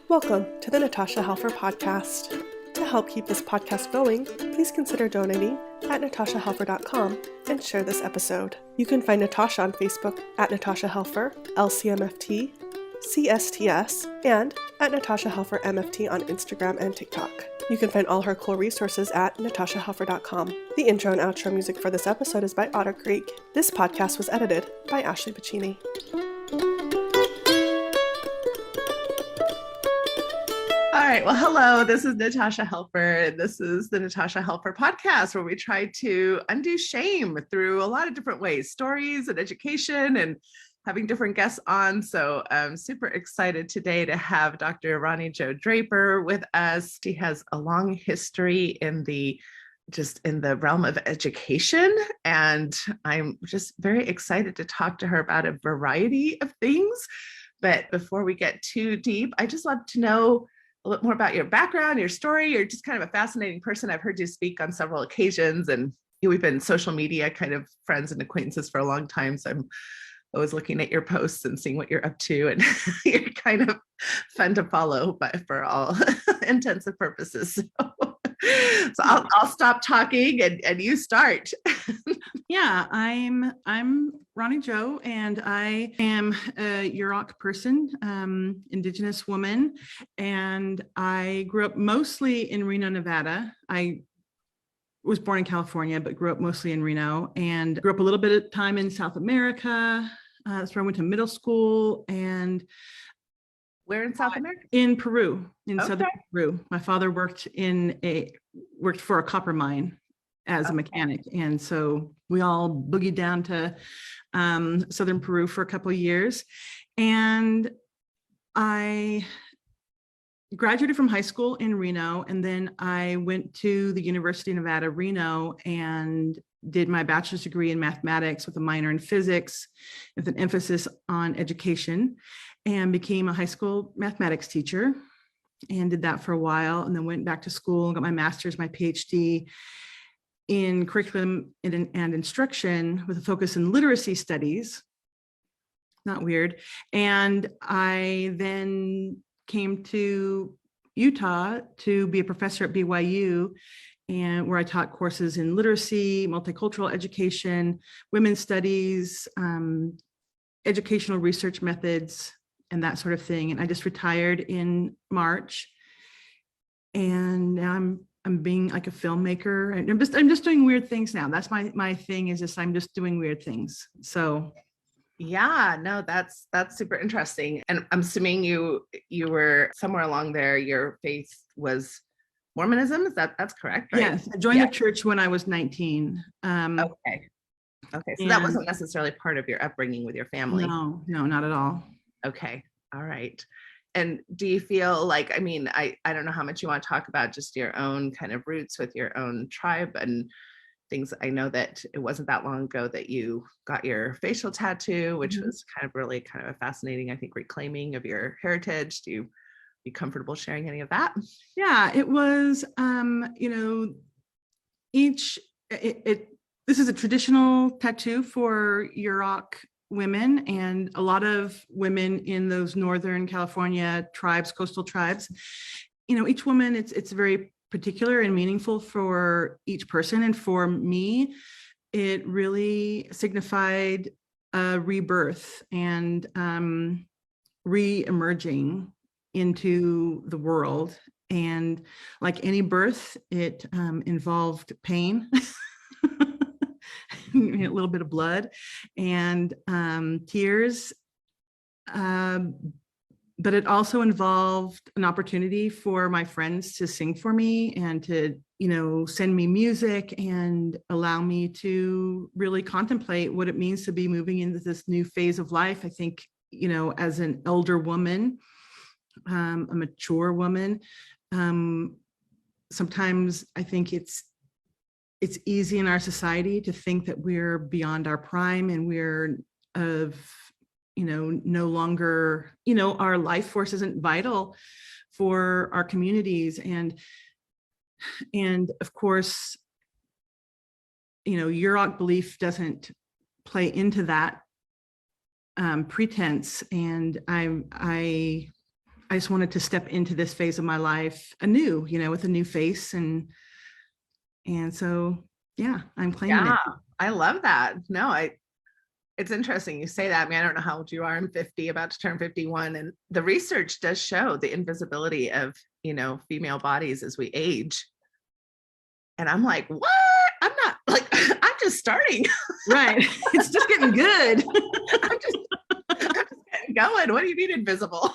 Welcome to the Natasha Helfer Podcast. To help keep this podcast going, please consider donating at natashahelfer.com and share this episode. You can find Natasha on Facebook at Natasha Helfer, LCMFT, CSTS, and at Natasha Helfer MFT on Instagram and TikTok. You can find all her cool resources at natashahelfer.com. The intro and outro music for this episode is by Otter Creek. This podcast was edited by Ashley Piccini. All right. Well, hello, this is Natasha Helfer. This is the Natasha Helfer podcast, where we try to undo shame through a lot of different ways, stories and education and having different guests on. So I'm super excited today to have Dr. Roni Jo Draper with us. She has a long history in the realm of education. And I'm just very excited to talk to her about a variety of things. But before we get too deep, I just love to know a little more about your background, your story. You're just kind of a fascinating person. I've heard you speak on several occasions, and we've been social media kind of friends and acquaintances for a long time. So I'm always looking at your posts and seeing what you're up to, and you're kind of fun to follow, but for all intents and purposes. So I'll stop talking and you start. Yeah, I'm Roni Jo, and I am a Yurok person, Indigenous woman, and I grew up mostly in Reno, Nevada. I was born in California, but grew up mostly in Reno, and grew up a little bit of time in South America. That's where I went to middle school. And where in South America? In Peru, in southern Peru. My father worked for a copper mine as a mechanic. And so we all boogied down to southern Peru for a couple of years. And I graduated from high school in Reno, and then I went to the University of Nevada, Reno, and did my bachelor's degree in mathematics with a minor in physics, with an emphasis on education, and became a high school mathematics teacher, and did that for a while, and then went back to school and got my master's, my Ph.D. in curriculum and instruction with a focus in literacy studies. Not weird. And I then came to Utah to be a professor at BYU, and where I taught courses in literacy, multicultural education, women's studies, educational research methods, and that sort of thing. And I just retired in March, and now I'm being like a filmmaker, and I'm just doing weird things now. That's my thing, is just I'm just doing weird things. So yeah, no, that's super interesting. And I'm assuming you were somewhere along there, your faith was Mormonism. That's correct, right? Yes, I joined the church when I was 19. Okay. So that wasn't necessarily part of your upbringing with your family. No, not at all. Okay. All right. And do you feel like, I mean, I don't know how much you want to talk about just your own kind of roots with your own tribe and things. I know that it wasn't that long ago that you got your facial tattoo, which was kind of really kind of a fascinating, I think, reclaiming of your heritage. Do you be comfortable sharing any of that? Yeah, it was, this is a traditional tattoo for Yurok women, and a lot of women in those Northern California tribes, coastal tribes. Each woman, it's very particular and meaningful for each person. And for me, it really signified a rebirth and re-emerging into the world. And like any birth, it involved pain, a little bit of blood and tears, but it also involved an opportunity for my friends to sing for me and to, send me music and allow me to really contemplate what it means to be moving into this new phase of life. I think, as an elder woman, a mature woman, sometimes I think it's easy in our society to think that we're beyond our prime and we're no longer, our life force isn't vital for our communities. And of course, Yurok belief doesn't play into that pretense. And I I just wanted to step into this phase of my life anew, with a new face. And so, yeah, I'm claiming it. I love that. No, it's interesting you say that. I mean, I don't know how old you are. I'm 50, about to turn 51. And the research does show the invisibility of, female bodies as we age. And I'm like, what? I'm not like, I'm just starting. Right. It's just getting good. I'm just getting going. What do you mean invisible?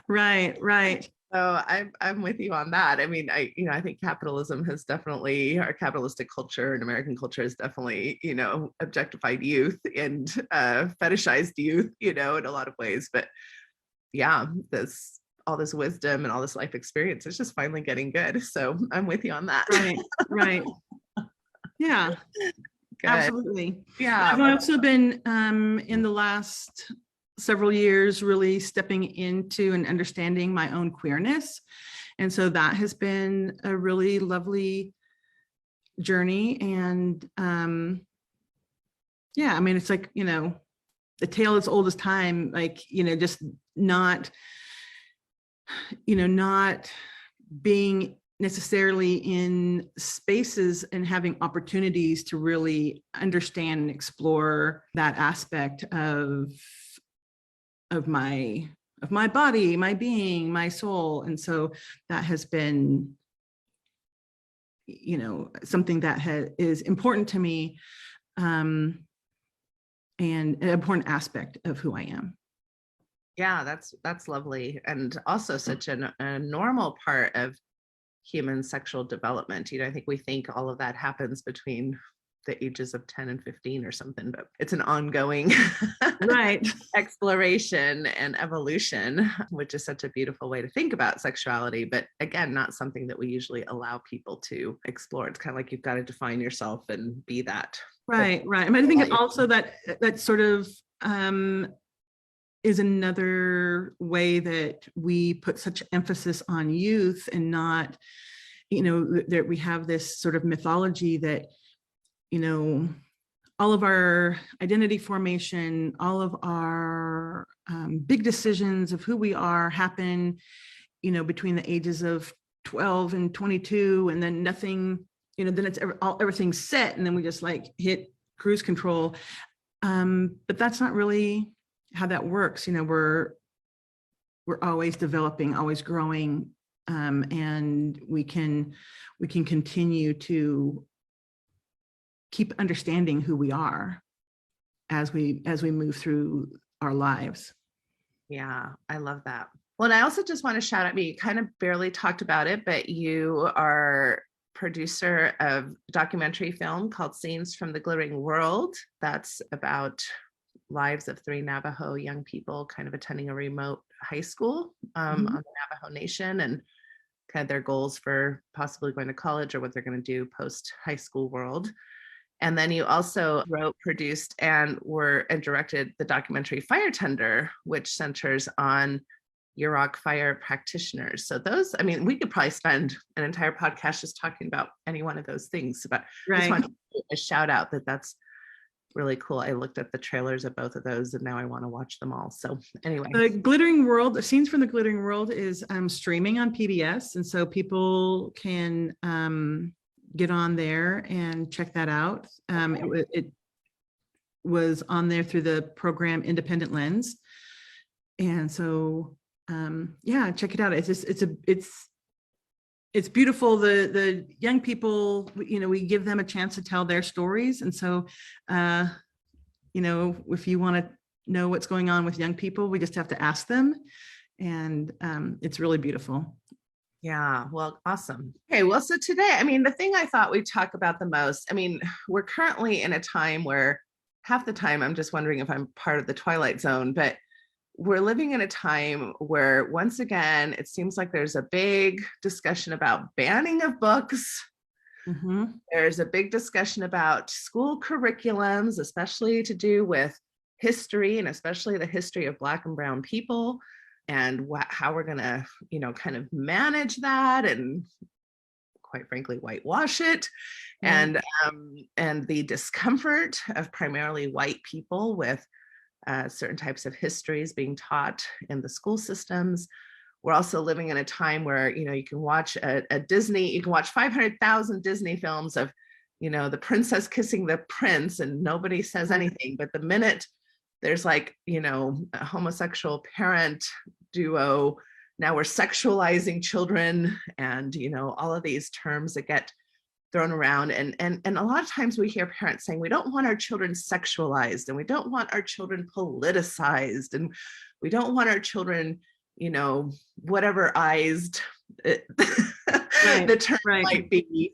Right. So I'm with you on that. I mean, I think capitalism has definitely, our capitalistic culture and American culture has definitely, objectified youth and fetishized youth, in a lot of ways. But yeah, all this wisdom and all this life experience is just finally getting good. So I'm with you on that. Right. Yeah, good. Absolutely. Yeah. I've also been in the last several years really stepping into and understanding my own queerness. And so that has been a really lovely journey. And yeah, I mean, it's like, the tale as old as time, like, just not being necessarily in spaces and having opportunities to really understand and explore that aspect of my body, my being, my soul. And so that has been, something that is important to me, and an important aspect of who I am. Yeah, that's lovely. And also such a normal part of human sexual development. I think we think all of that happens between the ages of 10 and 15 or something, but it's an ongoing right exploration and evolution, which is such a beautiful way to think about sexuality. But again, not something that we usually allow people to explore. It's kind of like you've got to define yourself and be that. Right. I mean, I think also that sort of is another way that we put such emphasis on youth, and not, that we have this sort of mythology that, all of our identity formation, all of our big decisions of who we are happen, between the ages of 12 and 22, and then nothing, then it's everything's set, and then we just like hit cruise control. But that's not really how that works. We're always developing, always growing, and we can continue to keep understanding who we are as we move through our lives. Yeah, I love that. Well, and I also just want to shout out, you kind of barely talked about it, but you are producer of a documentary film called Scenes from the Glittering World. That's about lives of 3 Navajo young people kind of attending a remote high school on the Navajo Nation, and kind of their goals for possibly going to college or what they're going to do post high school world. And then you also wrote, produced, and directed the documentary Fire Tender, which centers on Yurok fire practitioners. So those, I mean, we could probably spend an entire podcast just talking about any one of those things, but I just want to give a shout out that's really cool. I looked at the trailers of both of those, and now I want to watch them all. So anyway, the Glittering World, the Scenes from the Glittering World is streaming on PBS, and so people can get on there and check that out. It was on there through the program Independent Lens, and so yeah, check it out. It's beautiful. The young people, we give them a chance to tell their stories. And so, if you want to know what's going on with young people, we just have to ask them. And it's really beautiful. Yeah, well, awesome. Okay, well, so today, I mean, the thing I thought we'd talk about the most, I mean, we're currently in a time where half the time I'm just wondering if I'm part of the Twilight Zone, but we're living in a time where, once again, it seems like there's a big discussion about banning of books. There's a big discussion about school curriculums, especially to do with history, and especially the history of Black and Brown people, and how we're going to, kind of manage that, and quite frankly, whitewash it. And the discomfort of primarily white people with certain types of histories being taught in the school systems. We're also living in a time where, you can watch a Disney, you can watch 500,000 Disney films of, the princess kissing the prince and nobody says anything. But the minute there's like, a homosexual parent duo, now we're sexualizing children and, all of these terms that get thrown around. And a lot of times we hear parents saying, we don't want our children sexualized and we don't want our children politicized and we don't want our children, whatever-ized the term might be.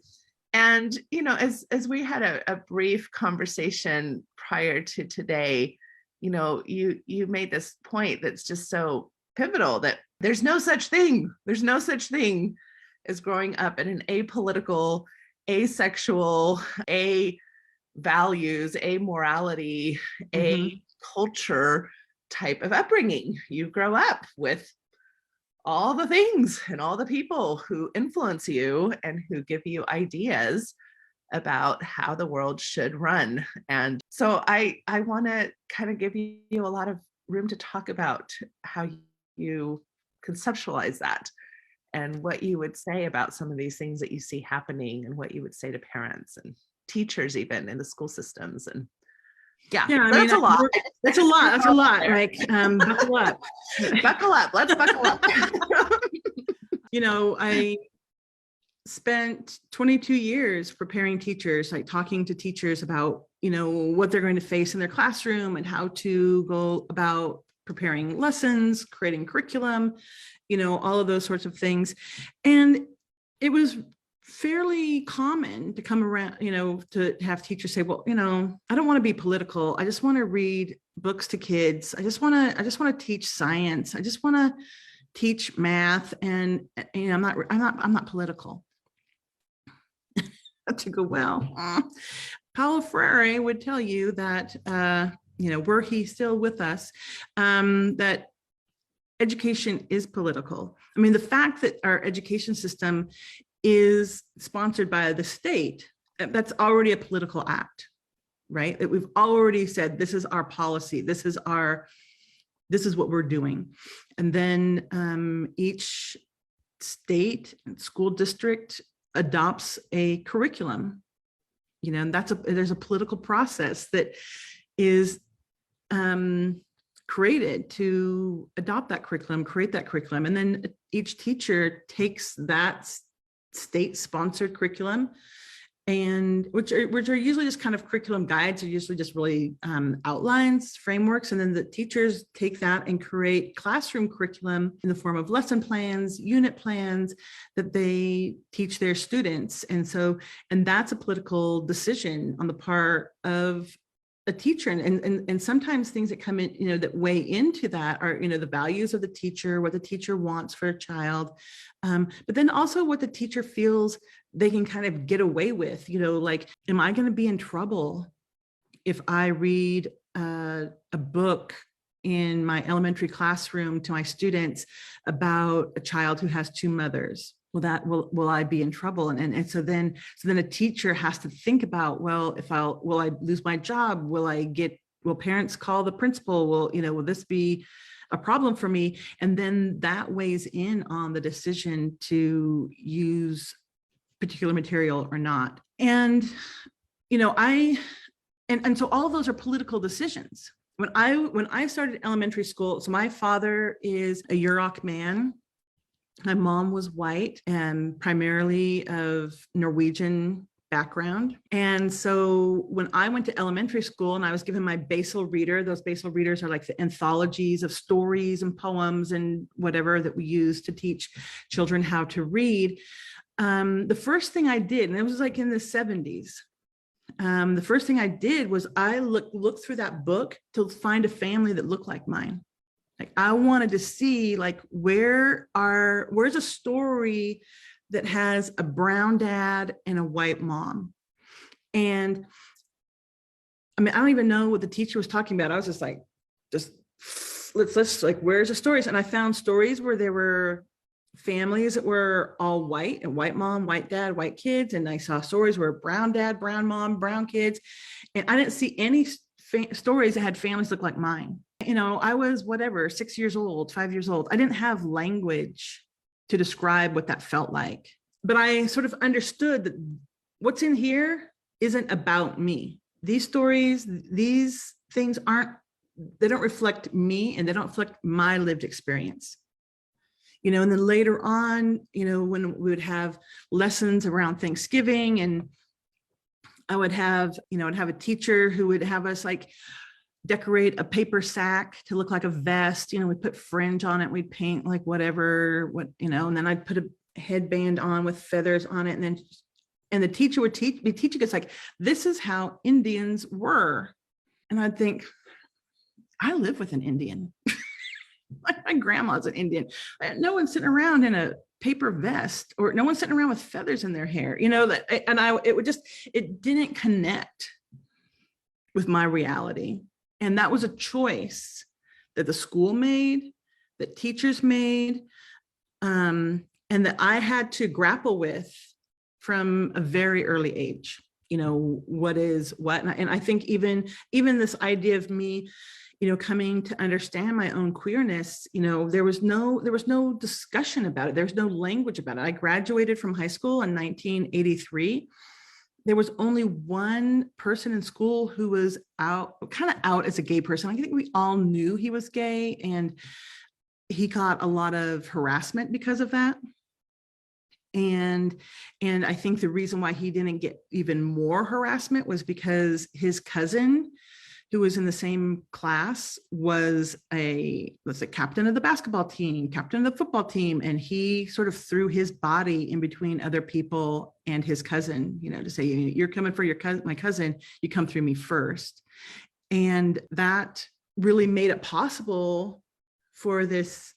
And, as we had a brief conversation prior to today, you made this point that's just so pivotal, that there's no such thing as growing up in an apolitical, asexual, values, morality, culture type of upbringing. You grow up with all the things and all the people who influence you and who give you ideas about how the world should run. And so I want to kind of give you a lot of room to talk about how you conceptualize that and what you would say about some of these things that you see happening and what you would say to parents and teachers even in the school systems. And yeah, that's a lot. That's a lot. Like, buckle up. Buckle up. Let's buckle up. I spent 22 years preparing teachers, like talking to teachers about, what they're going to face in their classroom and how to go about preparing lessons, creating curriculum, all of those sorts of things. And it was fairly common to come around, to have teachers say, well, I don't want to be political. I just want to read books to kids. I just want to teach science. I just want to teach math. And, I'm not political. To go, well, Paulo Freire would tell you that, were he still with us, that education is political. I mean, the fact that our education system is sponsored by the state, that's already a political act, right? That we've already said, this is our policy, this is what we're doing. And then each state and school district adopts a curriculum, and there's a political process that is created to adopt that curriculum, create that curriculum. And then each teacher takes that state-sponsored curriculum, and which are usually just kind of curriculum guides, are usually just really outlines, frameworks, and then the teachers take that and create classroom curriculum in the form of lesson plans, unit plans that they teach their students. And that's a political decision on the part of a teacher, and sometimes things that come in, that weigh into that are, the values of the teacher, what the teacher wants for a child, but then also what the teacher feels they can kind of get away with, like, am I going to be in trouble if I read a book in my elementary classroom to my students about a child who has two mothers? Will I be in trouble? And so then a teacher has to think about, well, will I lose my job? Will parents call the principal? Will this be a problem for me? And then that weighs in on the decision to use particular material or not. And, and so all of those are political decisions. When I started elementary school, so my father is a Yurok man. My mom was white and primarily of Norwegian background. And so when I went to elementary school and I was given my basal reader, those basal readers are like the anthologies of stories and poems and whatever that we use to teach children how to read. The first thing I did, and it was like in the 70s, the first thing I did was I looked through that book to find a family that looked like mine. Like, I wanted to see, like, where's a story that has a brown dad and a white mom. And I mean, I don't even know what the teacher was talking about. I was just like, let's like, where's the stories? And I found stories where there were families that were all white, and white mom, white dad, white kids. And I saw stories where brown dad, brown mom, brown kids. And I didn't see any stories that had families look like mine. You know, I was whatever, 6 years old, 5 years old. I didn't have language to describe what that felt like, but I sort of understood that what's in here isn't about me. These stories, these things they don't reflect me, and they don't reflect my lived experience. You know, and then later on, you know, when we would have lessons around Thanksgiving, and I would have, you know, I'd have a teacher who would have us like decorate a paper sack to look like a vest. You know, we'd put fringe on it, we'd paint like whatever, you know, and then I'd put a headband on with feathers on it. And the teacher would be teaching us like, this is how Indians were. And I'd think, I live with an Indian. My grandma's an Indian. No one's sitting around in a paper vest, or no one's sitting around with feathers in their hair, you know, it didn't connect with my reality. And that was a choice that the school made, that teachers made, and that I had to grapple with from a very early age. You know, what is what? And I think even this idea of me, you know, coming to understand my own queerness, you know, there was no discussion about it. There was no language about it. I graduated from high school in 1983. There was only one person in school who was kind of out as a gay person. I think we all knew he was gay, and he got a lot of harassment because of that. And I think the reason why he didn't get even more harassment was because his cousin, who was in the same class, was a captain of the basketball team, captain of the football team. And he sort of threw his body in between other people and his cousin, you know, to say, you're coming for my cousin, you come through me first. And that really made it possible for this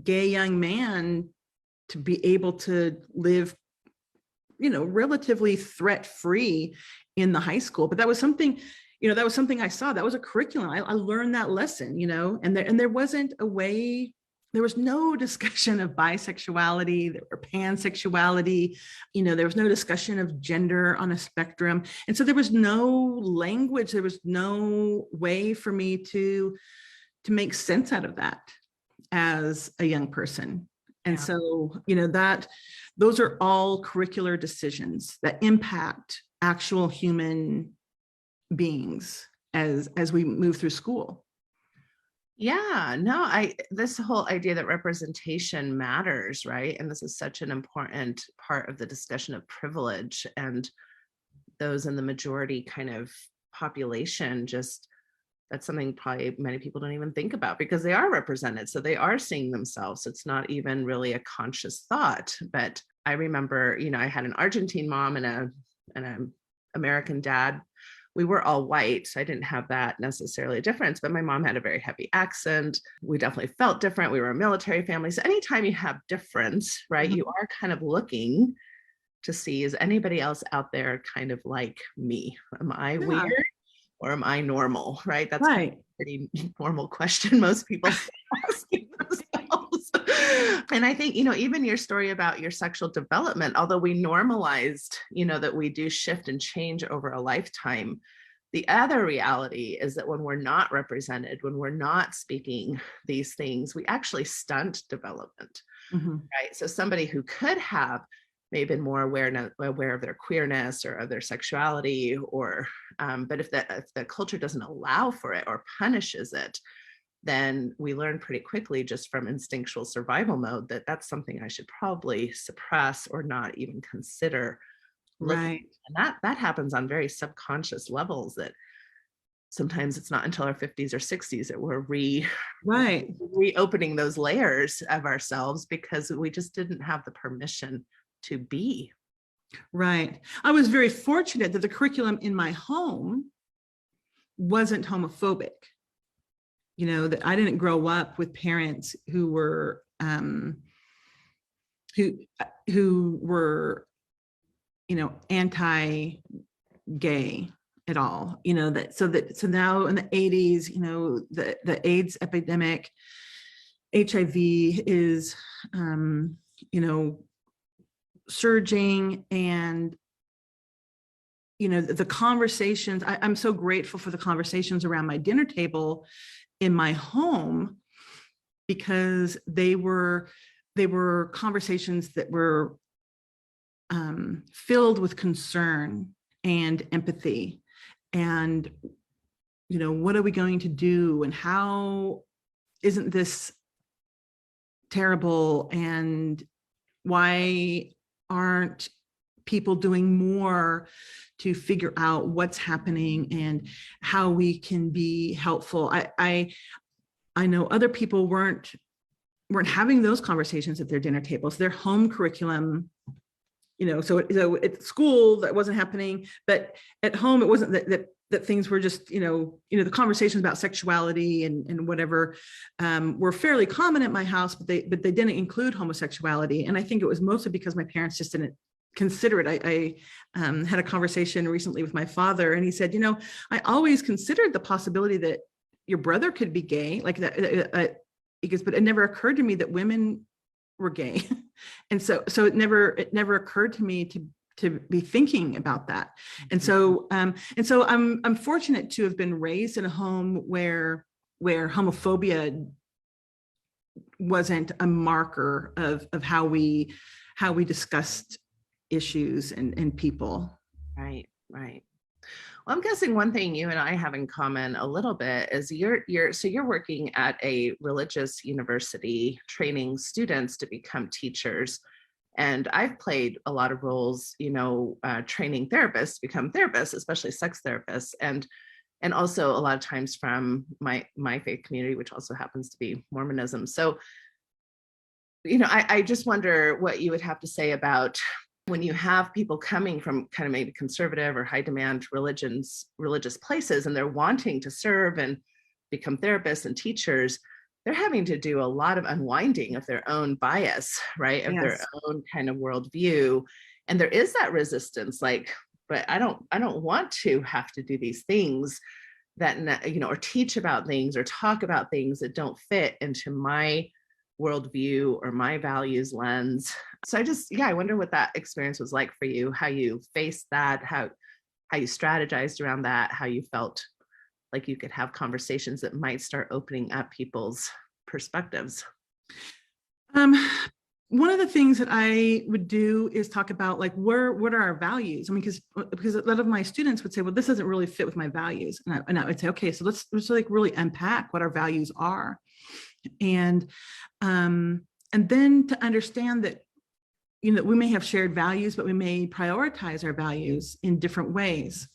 gay young man to be able to live, you know, relatively threat-free in the high school. But that was something, you know, that was something I saw. That was a curriculum. I learned that lesson, you know, and there wasn't a way, there was no discussion of bisexuality or pansexuality, you know, there was no discussion of gender on a spectrum. And so there was no language, there was no way for me to make sense out of that as a young person. And so, you know, those are all curricular decisions that impact actual human beings as we move through school. Yeah, no, this whole idea that representation matters, right? And this is such an important part of the discussion of privilege, and those in the majority kind of population, just that's something probably many people don't even think about because they are represented. So they are seeing themselves. It's not even really a conscious thought. But I remember, you know, I had an Argentine mom and an American dad. We were all white, so I didn't have that necessarily a difference, but my mom had a very heavy accent. We definitely felt different. We were a military family. So anytime you have difference, right, mm-hmm. you are kind of looking to see, is anybody else out there kind of like me? Am I weird or am I normal, right? That's right. Kind of a pretty normal question most people asking themselves. And I think, you know, even your story about your sexual development, although we normalized, you know, that we do shift and change over a lifetime, the other reality is that when we're not represented, when we're not speaking these things, we actually stunt development, mm-hmm. right? So somebody who could have maybe been more aware of their queerness or of their sexuality, or but if the culture doesn't allow for it or punishes it, then we learn pretty quickly just from instinctual survival mode that that's something I should probably suppress or not even consider. Right. And that happens on very subconscious levels, that sometimes it's not until our 50s or 60s that we're reopening those layers of ourselves because we just didn't have the permission to be. Right. I was very fortunate that the curriculum in my home wasn't homophobic. You know, that I didn't grow up with parents who were who were, you know, anti-gay at all. You know, so now in the 80s, you know, the AIDS epidemic, HIV is you know, surging, and the conversations, I'm so grateful for the conversations around my dinner table in my home, because they were conversations that were filled with concern and empathy, and what are we going to do, and how isn't this terrible, and why aren't people doing more to figure out what's happening and how we can be helpful. I know other people weren't having those conversations at their dinner tables. Their home curriculum, so at school that wasn't happening, but at home it wasn't that things were just, the conversations about sexuality and whatever were fairly common at my house, but they didn't include homosexuality. And I think it was mostly because my parents just didn't consider it. I had a conversation recently with my father, and he said, I always considered the possibility that your brother could be gay, like that. He goes, but it never occurred to me that women were gay. And so it never occurred to me to be thinking about that. And so I'm fortunate to have been raised in a home where homophobia wasn't a marker of how we discussed issues and people. Right. Well, I'm guessing one thing you and I have in common a little bit is you're working at a religious university training students to become teachers. And I've played a lot of roles, training therapists to become therapists, especially sex therapists, and also a lot of times from my faith community, which also happens to be Mormonism. So, I just wonder what you would have to say about when you have people coming from kind of maybe conservative or high demand religious places, and they're wanting to serve and become therapists and teachers. They're having to do a lot of unwinding of their own bias, right? Of their own kind of worldview. And there is that resistance, but I don't want to have to do these things that, or teach about things or talk about things that don't fit into my worldview or my values lens. So I wonder what that experience was like for you, how you faced that, how you strategized around that, how you felt like you could have conversations that might start opening up people's perspectives. One of the things that I would do is talk about what are our values? I mean, because a lot of my students would say, well, this doesn't really fit with my values. And I would say, okay, so let's really unpack what our values are. And then to understand that, we may have shared values, but we may prioritize our values in different ways.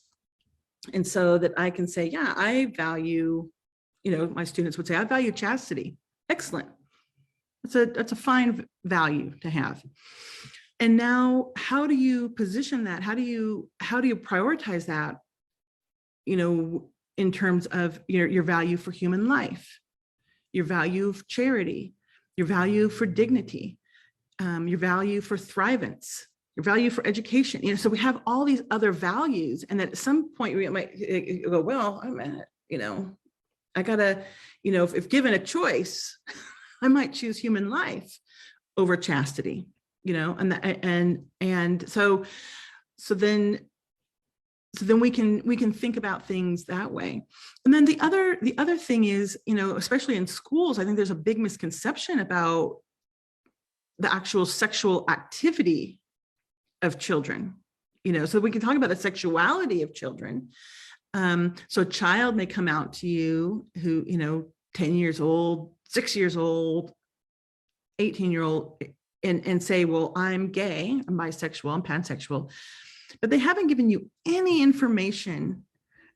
And so that I can say, yeah, I value, my students would say, I value chastity. Excellent. That's a fine value to have. And now, how do you position that? How do you prioritize that, in terms of your value for human life, your value of charity, your value for dignity, your value for thrivance, your value for education. So we have all these other values, and at some point we might go, well, I mean, I gotta, if given a choice, I might choose human life over chastity, and so then we can think about things that way. And then the other thing is, especially in schools, I think there's a big misconception about the actual sexual activity of children, so we can talk about the sexuality of children. So a child may come out to you who, 10 years old, 6 years old, 18-year-old, and say, well, I'm gay, I'm bisexual, I'm pansexual, but they haven't given you any information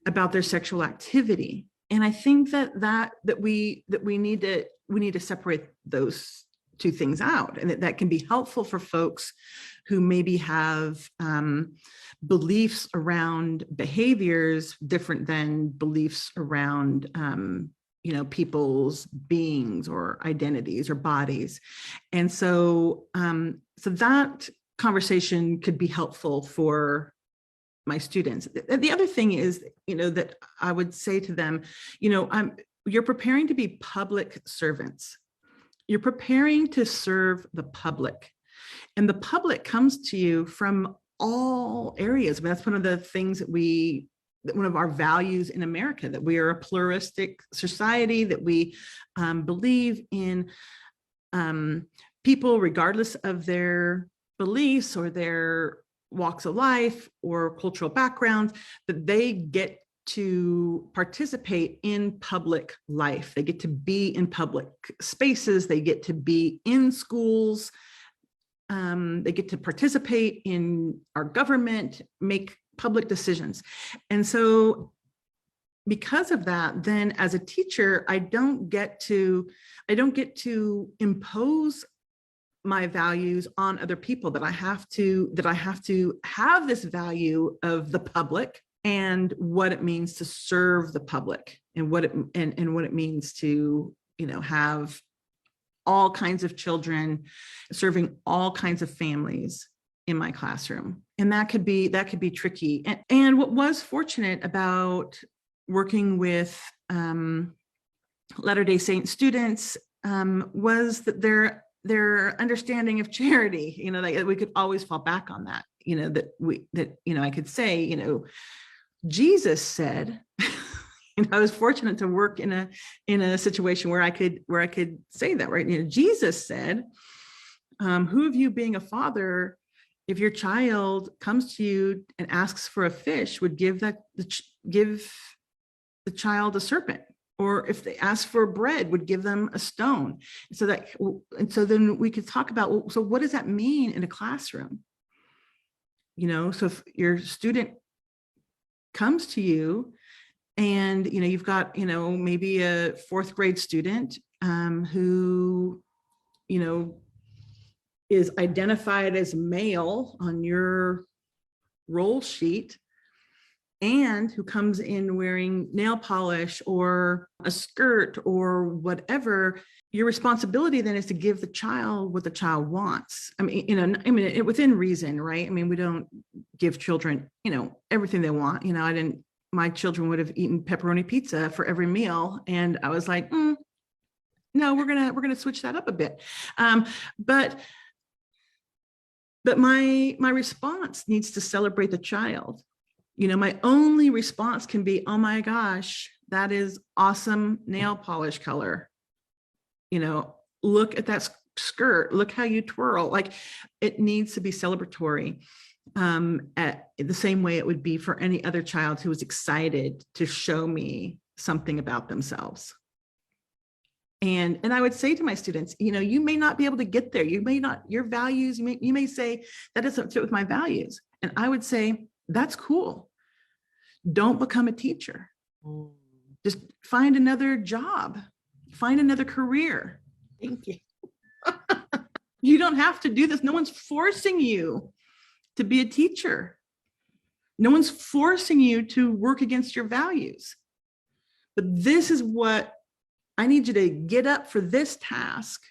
about their sexual activity. And I think that we need to separate those two things out, and that can be helpful for folks who maybe have beliefs around behaviors different than beliefs around people's beings or identities or bodies. And so that conversation could be helpful for my students. The other thing is, that I would say to them, you're preparing to be public servants. You're preparing to serve the public. And the public comes to you from all areas. I mean, that's one of the things that one of our values in America, that we are a pluralistic society, that we believe in people, regardless of their beliefs or their walks of life or cultural backgrounds, that they get to participate in public life. They get to be in public spaces. They get to be in schools. They get to participate in our government, make public decisions. And so because of that, then as a teacher, I don't get to impose my values on other people, that I have to have this value of the public and what it means to serve the public, and what it means to, have all kinds of children, serving all kinds of families in my classroom. And that could be tricky. And what was fortunate about working with Latter-day Saint students was that their understanding of charity, that we could always fall back on that, I could say, Jesus said, I was fortunate to work in a situation where I could say that, right? Jesus said, who of you being a father, if your child comes to you and asks for a fish, would give the child a serpent? Or if they ask for bread, would give them a stone? So then we could talk about, well, so what does that mean in a classroom? So if your student comes to you and, you've got, maybe a fourth grade student who, is identified as male on your roll sheet, and who comes in wearing nail polish or a skirt or whatever, your responsibility then is to give the child what the child wants. Within reason, right? I mean, we don't give children, everything they want. My children would have eaten pepperoni pizza for every meal. And I was like, no, we're gonna switch that up a bit. But my response needs to celebrate the child. My only response can be, oh my gosh, that is awesome nail polish color. Look at that skirt, look how you twirl. Like, it needs to be celebratory at the same way it would be for any other child who was excited to show me something about themselves. And I would say to my students, you may not be able to get there. Your values, you may say that doesn't fit with my values. And I would say, that's cool. Don't become a teacher. Just find another job, find another career. Thank you. You don't have to do this. No one's forcing you to be a teacher. No one's forcing you to work against your values. But this is what I need you to get up for, this task,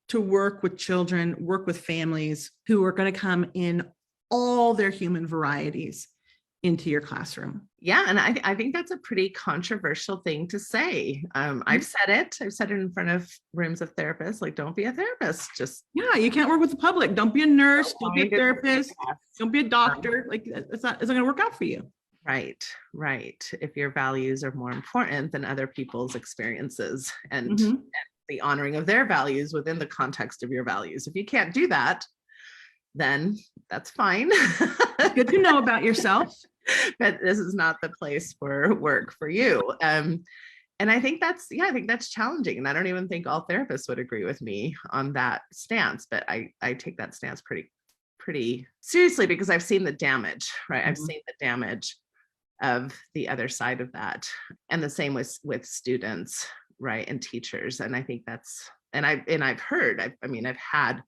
to work with children, work with families who are going to come in all their human varieties into your classroom. Yeah. And I think that's a pretty controversial thing to say. I've said it in front of rooms of therapists, like, don't be a therapist. Yeah, you can't work with the public. Don't be a nurse. Don't be a therapist. Don't be a doctor. Like, it's not going to work out for you. Right. If your values are more important than other people's experiences and the honoring of their values within the context of your values. If you can't do that, then that's fine. Good to know about yourself. But this is not the place for work for you. And I think that's challenging. And I don't even think all therapists would agree with me on that stance, but I take that stance pretty seriously, because I've seen the damage, right? I've seen the damage of the other side of that. And the same with students, right? And teachers. And I think I've heard, I've had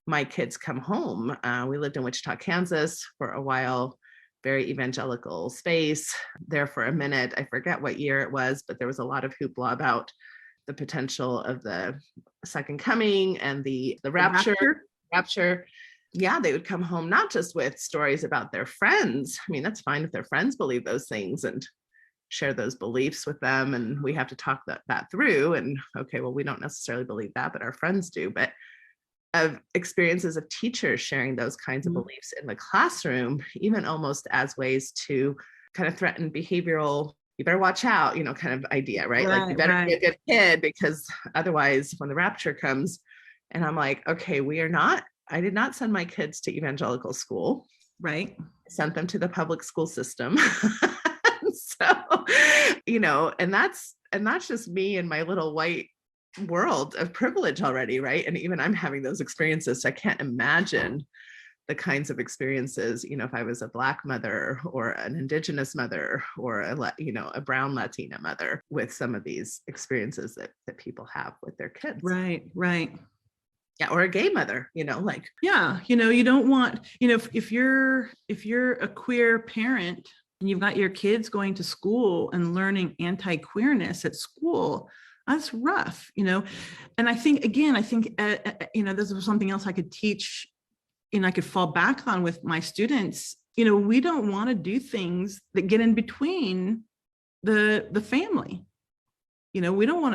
my kids come home. We lived in Wichita, Kansas for a while, very evangelical space there for a minute. I forget what year it was, but there was a lot of hoopla about the potential of the second coming and the rapture. Yeah, they would come home not just with stories about their friends. That's fine if their friends believe those things and share those beliefs with them. And we have to talk that through. And okay, well, we don't necessarily believe that, but our friends do. But of experiences of teachers sharing those kinds of beliefs in the classroom, even almost as ways to kind of threaten behavioral, you better watch out, kind of idea, right? Like you better be a good kid, because otherwise when the rapture comes. And I'm like, okay, I did not send my kids to evangelical school. Right. I sent them to the public school system. So, and that's just me and my little white world of privilege already, right? And even I'm having those experiences. So I can't imagine the kinds of experiences, if I was a Black mother or an Indigenous mother or a brown Latina mother, with some of these experiences that people have with their kids. Right. Yeah, or a gay mother, you don't want, if you're a queer parent and you've got your kids going to school and learning anti-queerness at school, that's rough, and I think this was something else I could teach, I could fall back on with my students. We don't want to do things that get in between the family. I don't want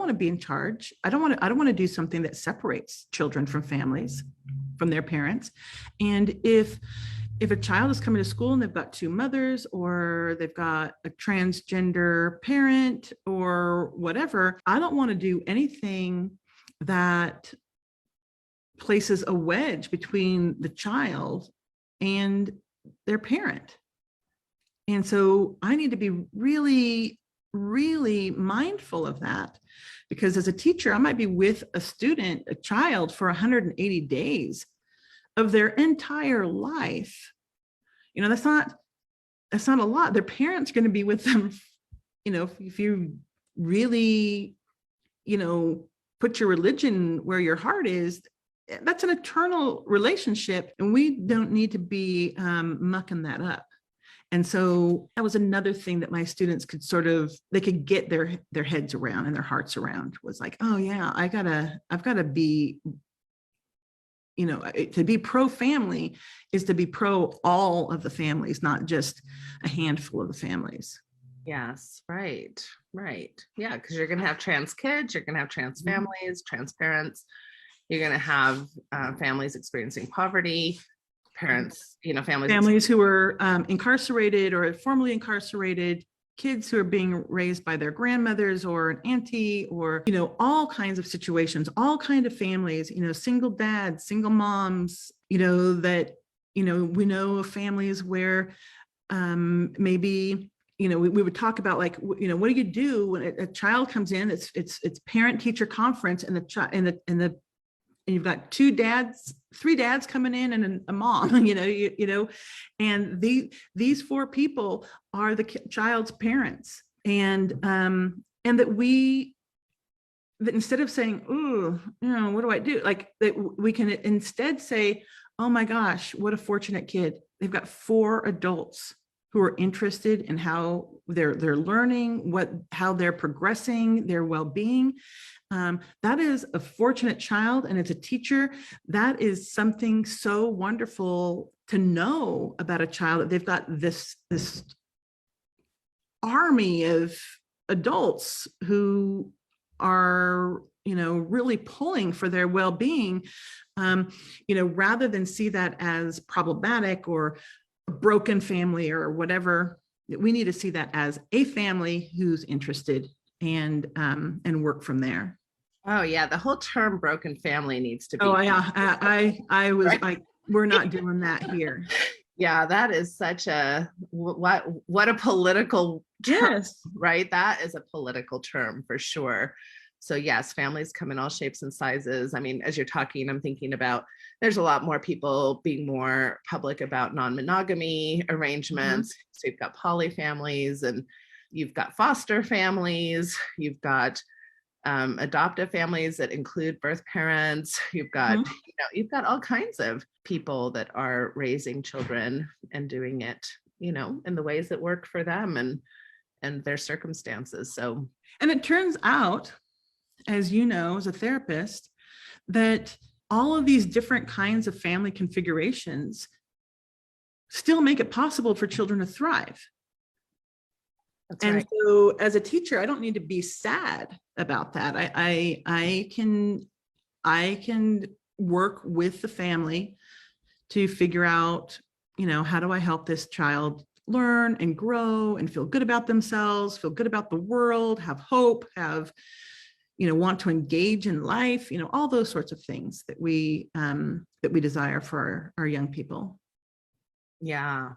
to be in charge. I don't want to do something that separates children from families, from their parents. And if a child is coming to school and they've got two mothers, or they've got a transgender parent or whatever, I don't want to do anything that places a wedge between the child and their parent. And so I need to be really, really mindful of that, because as a teacher, I might be with a child for 180 days of their entire life. That's not a lot. Their parents are going to be with them, if you really, put your religion where your heart is, that's an eternal relationship, and we don't need to be mucking that up. And so that was another thing that my students could they could get their heads around and their hearts around, was like, oh yeah, I've got to be, to be pro-family is to be pro all of the families, not just a handful of the families. Yes, right. Yeah, because you're going to have trans kids, you're going to have trans families, trans parents, you're going to have families experiencing poverty, parents, families who are incarcerated or formerly incarcerated, kids who are being raised by their grandmothers or an auntie, or, all kinds of situations, all kinds of families, single dads, single moms, that, we know of families where maybe, we would talk about, like, what do you do when a child comes in, it's parent teacher conference, and and you've got three dads coming in and a mom, and these four people are the child's parents. And that instead of saying, oh, what do I do? Like, that we can instead say, oh my gosh, what a fortunate kid. They've got four adults who are interested in how they're learning, how they're progressing, their well-being. That is a fortunate child, and as a teacher, that is something so wonderful to know about a child, that they've got this army of adults who are, really pulling for their well-being, rather than see that as problematic or a broken family or whatever. We need to see that as a family who's interested, and work from there. Oh yeah, the whole term broken family needs to be. Oh yeah, I was right? Like, we're not doing that here. Yeah, that is such a what a political term, yes. Right? That is a political term for sure. So yes, families come in all shapes and sizes. I mean, as you're talking, I'm thinking about, there's a lot more people being more public about non-monogamy arrangements. Mm-hmm. So you've got poly families, and you've got foster families, you've got adoptive families that include birth parents. You've got, mm-hmm. You've got all kinds of people that are raising children and doing it, in the ways that work for them and their circumstances. So, and it turns out, as you know, as a therapist, that all of these different kinds of family configurations still make it possible for children to thrive. That's and right. So as a teacher, I don't need to be sad about that. I I can work with the family to figure out, how do I help this child learn and grow and feel good about themselves, feel good about the world, have hope, have, want to engage in life, all those sorts of things that we desire for our young people. Yeah.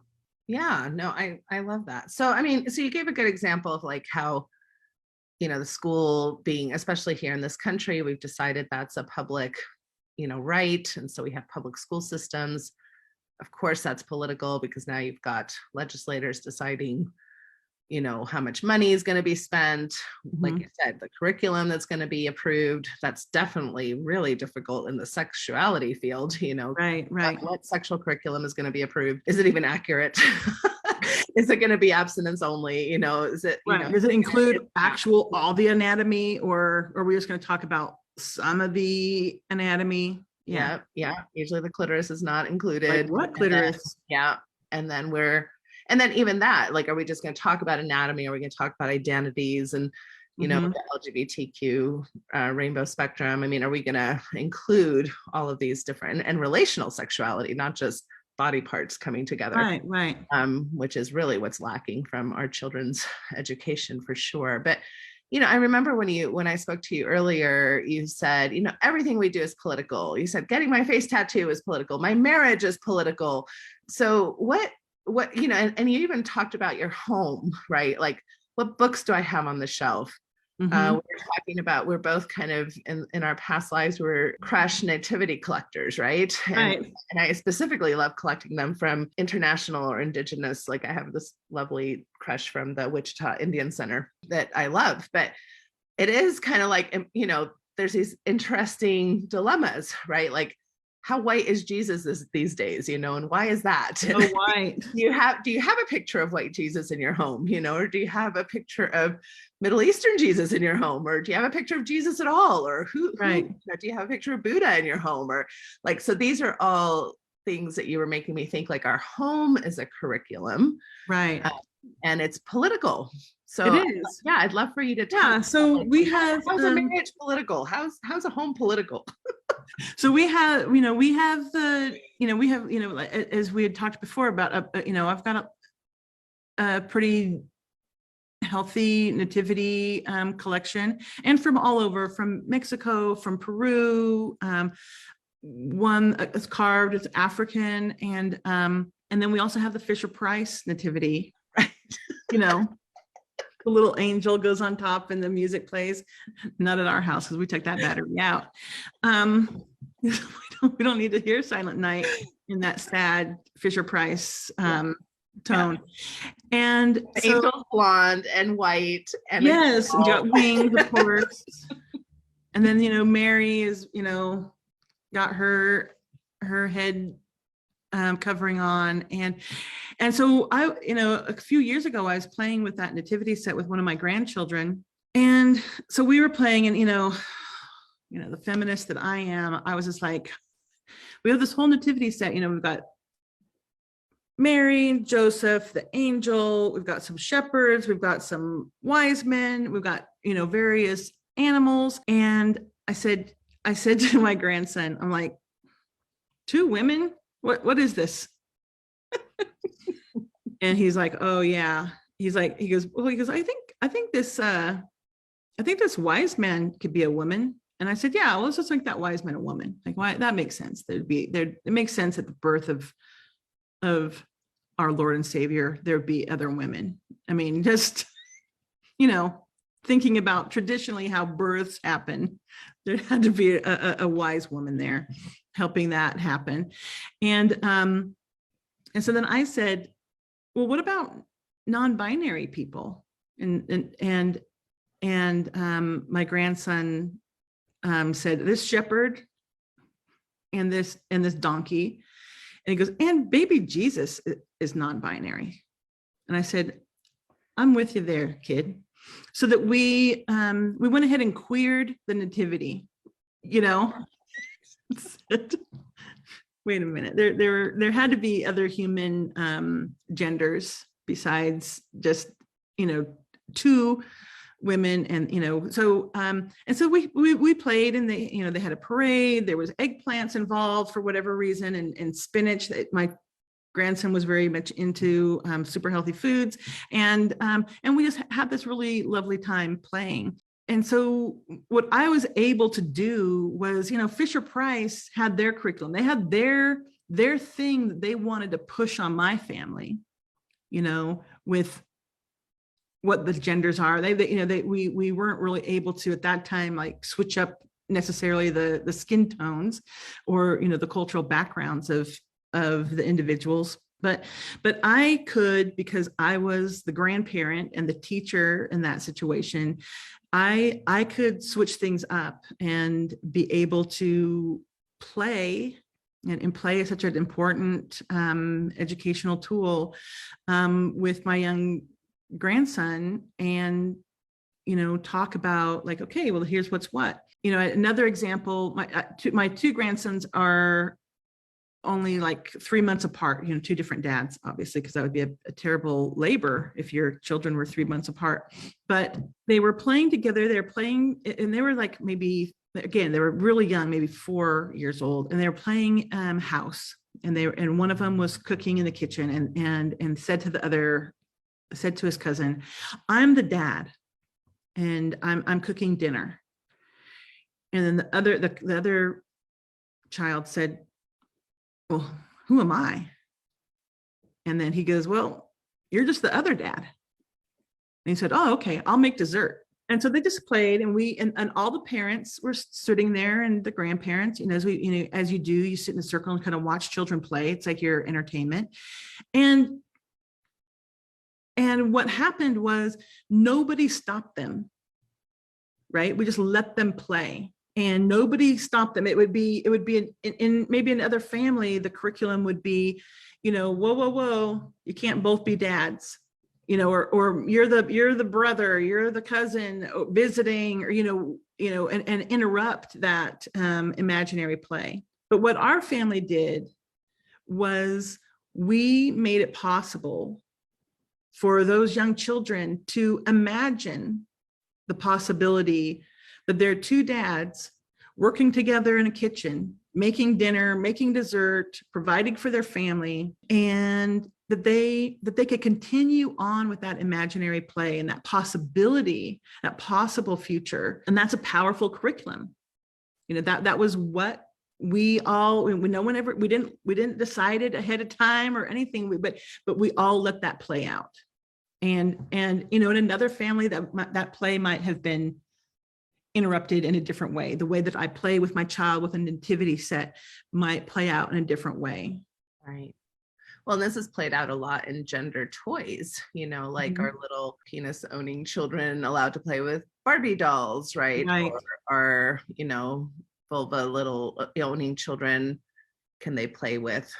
Yeah. No, I love that. So, I mean, so you gave a good example of like how, the school being, especially here in this country, we've decided that's a public, right. And so we have public school systems. Of course, that's political because now you've got legislators deciding, how much money is going to be spent. Like you said, the curriculum that's going to be approved. That's definitely really difficult in the sexuality field, Right. What sexual curriculum is going to be approved? Is it even accurate? Is it going to be abstinence only? Is it, does it include all the anatomy, or are we just going to talk about some of the anatomy? Yeah. Usually the clitoris is not included. Like what clitoris? And then even that, like, are we just going to talk about anatomy? Are we going to talk about identities and, the LGBTQ rainbow spectrum? I mean, are we going to include all of these different and relational sexuality, not just body parts coming together? Right. Which is really what's lacking from our children's education for sure. But, I remember when I spoke to you earlier, you said, everything we do is political. You said getting my face tattoo is political. My marriage is political. So what, and you even talked about your home, right? Like, what books do I have on the shelf? We were talking about, we're both kind of in our past lives, we're crush nativity collectors, right? And I specifically love collecting them from international or indigenous. Like I have this lovely crush from the Wichita Indian Center that I love, but it is kind of like, there's these interesting dilemmas, right? Like, how white is Jesus these days, and why is that? Oh, white. Do you have a picture of white Jesus in your home, or do you have a picture of Middle Eastern Jesus in your home, or do you have a picture of Jesus at all, or who do you have a picture of Buddha in your home, or like, so these are all things that you were making me think, like, our home is a curriculum, right? And it's political. So it is. Yeah, I'd love for you to tell. Yeah. So we have. How's a marriage political? How's a home political? So we have, as we had talked before about, I've got a pretty healthy nativity collection, and from all over, from Mexico, from Peru. One is carved, it's African, and then we also have the Fisher-Price nativity, right? The little angel goes on top and the music plays. Not at our house because we took that battery out. We don't need to hear Silent Night in that sad Fisher-Price tone. Yeah. And the angel's blonde and white, and yes, and got wings, of course. And then Mary is got her head covering on, and so I a few years ago I was playing with that nativity set with one of my grandchildren, and so we were playing, and the feminist that I am, I was just like, we have this whole nativity set, we've got Mary, Joseph, the angel, we've got some shepherds, we've got some wise men, we've got various animals, and I said to my grandson, I'm like, 2 women? What is this? And he's like, oh yeah. He goes, I think this wise man could be a woman. And I said, yeah, well, let's just make that wise man a woman. Like, why? That makes sense. It makes sense at the birth of our Lord and Savior, there'd be other women. I mean, just, thinking about traditionally how births happen, there had to be a wise woman there helping that happen. And so then I said, well, what about non-binary people? And my grandson said, this shepherd and this donkey, and he goes, and baby Jesus is non-binary. And I said, I'm with you there, kid. So that we went ahead and queered the nativity, Wait a minute, there had to be other human genders besides just 2 women, and we played, and they had a parade. There was eggplants involved for whatever reason, and spinach. My grandson was very much into super healthy foods, and we just had this really lovely time playing. And so what I was able to do was, Fisher-Price had their curriculum. They had their thing that they wanted to push on my family, with what the genders are. We weren't really able to at that time, like, switch up necessarily the skin tones or, the cultural backgrounds of the individuals. But I could, because I was the grandparent and the teacher in that situation, I could switch things up and be able to play, and play is such an important educational tool with my young grandson, and talk about, like, okay, well, here's what's what. Another example, my two grandsons are only like 3 months apart, two different dads, obviously, because that would be a terrible labor if your children were 3 months apart. But they were playing together. They were playing, and they were like, maybe, again, they were really young, maybe 4 years old, and they were playing house. And one of them was cooking in the kitchen, and said to his cousin, "I'm the dad, and I'm cooking dinner." And then the other child said, "Well, who am I?" And then he goes, "Well, you're just the other dad." And he said, "Oh, okay, I'll make dessert." And so they just played, and all the parents were sitting there, and the grandparents, as you do, you sit in a circle and kind of watch children play. It's like your entertainment. And what happened was nobody stopped them, right? We just let them play. And nobody stopped them. It would be in maybe another family, the curriculum would be, whoa, you can't both be dads, or you're the brother, you're the cousin visiting, or, and interrupt that imaginary play. But what our family did was we made it possible for those young children to imagine the possibility that there are two dads working together in a kitchen, making dinner, making dessert, providing for their family, and that they could continue on with that imaginary play and that possibility, that possible future. And that's a powerful curriculum. That was what we didn't decide it ahead of time or anything, but we all let that play out. And in another family, that play might have been interrupted in a different way. The way that I play with my child with a nativity set might play out in a different way. Right. Well, this is played out a lot in gender toys, like our little penis owning children allowed to play with Barbie dolls, right? Or our, vulva little owning children, can they play with,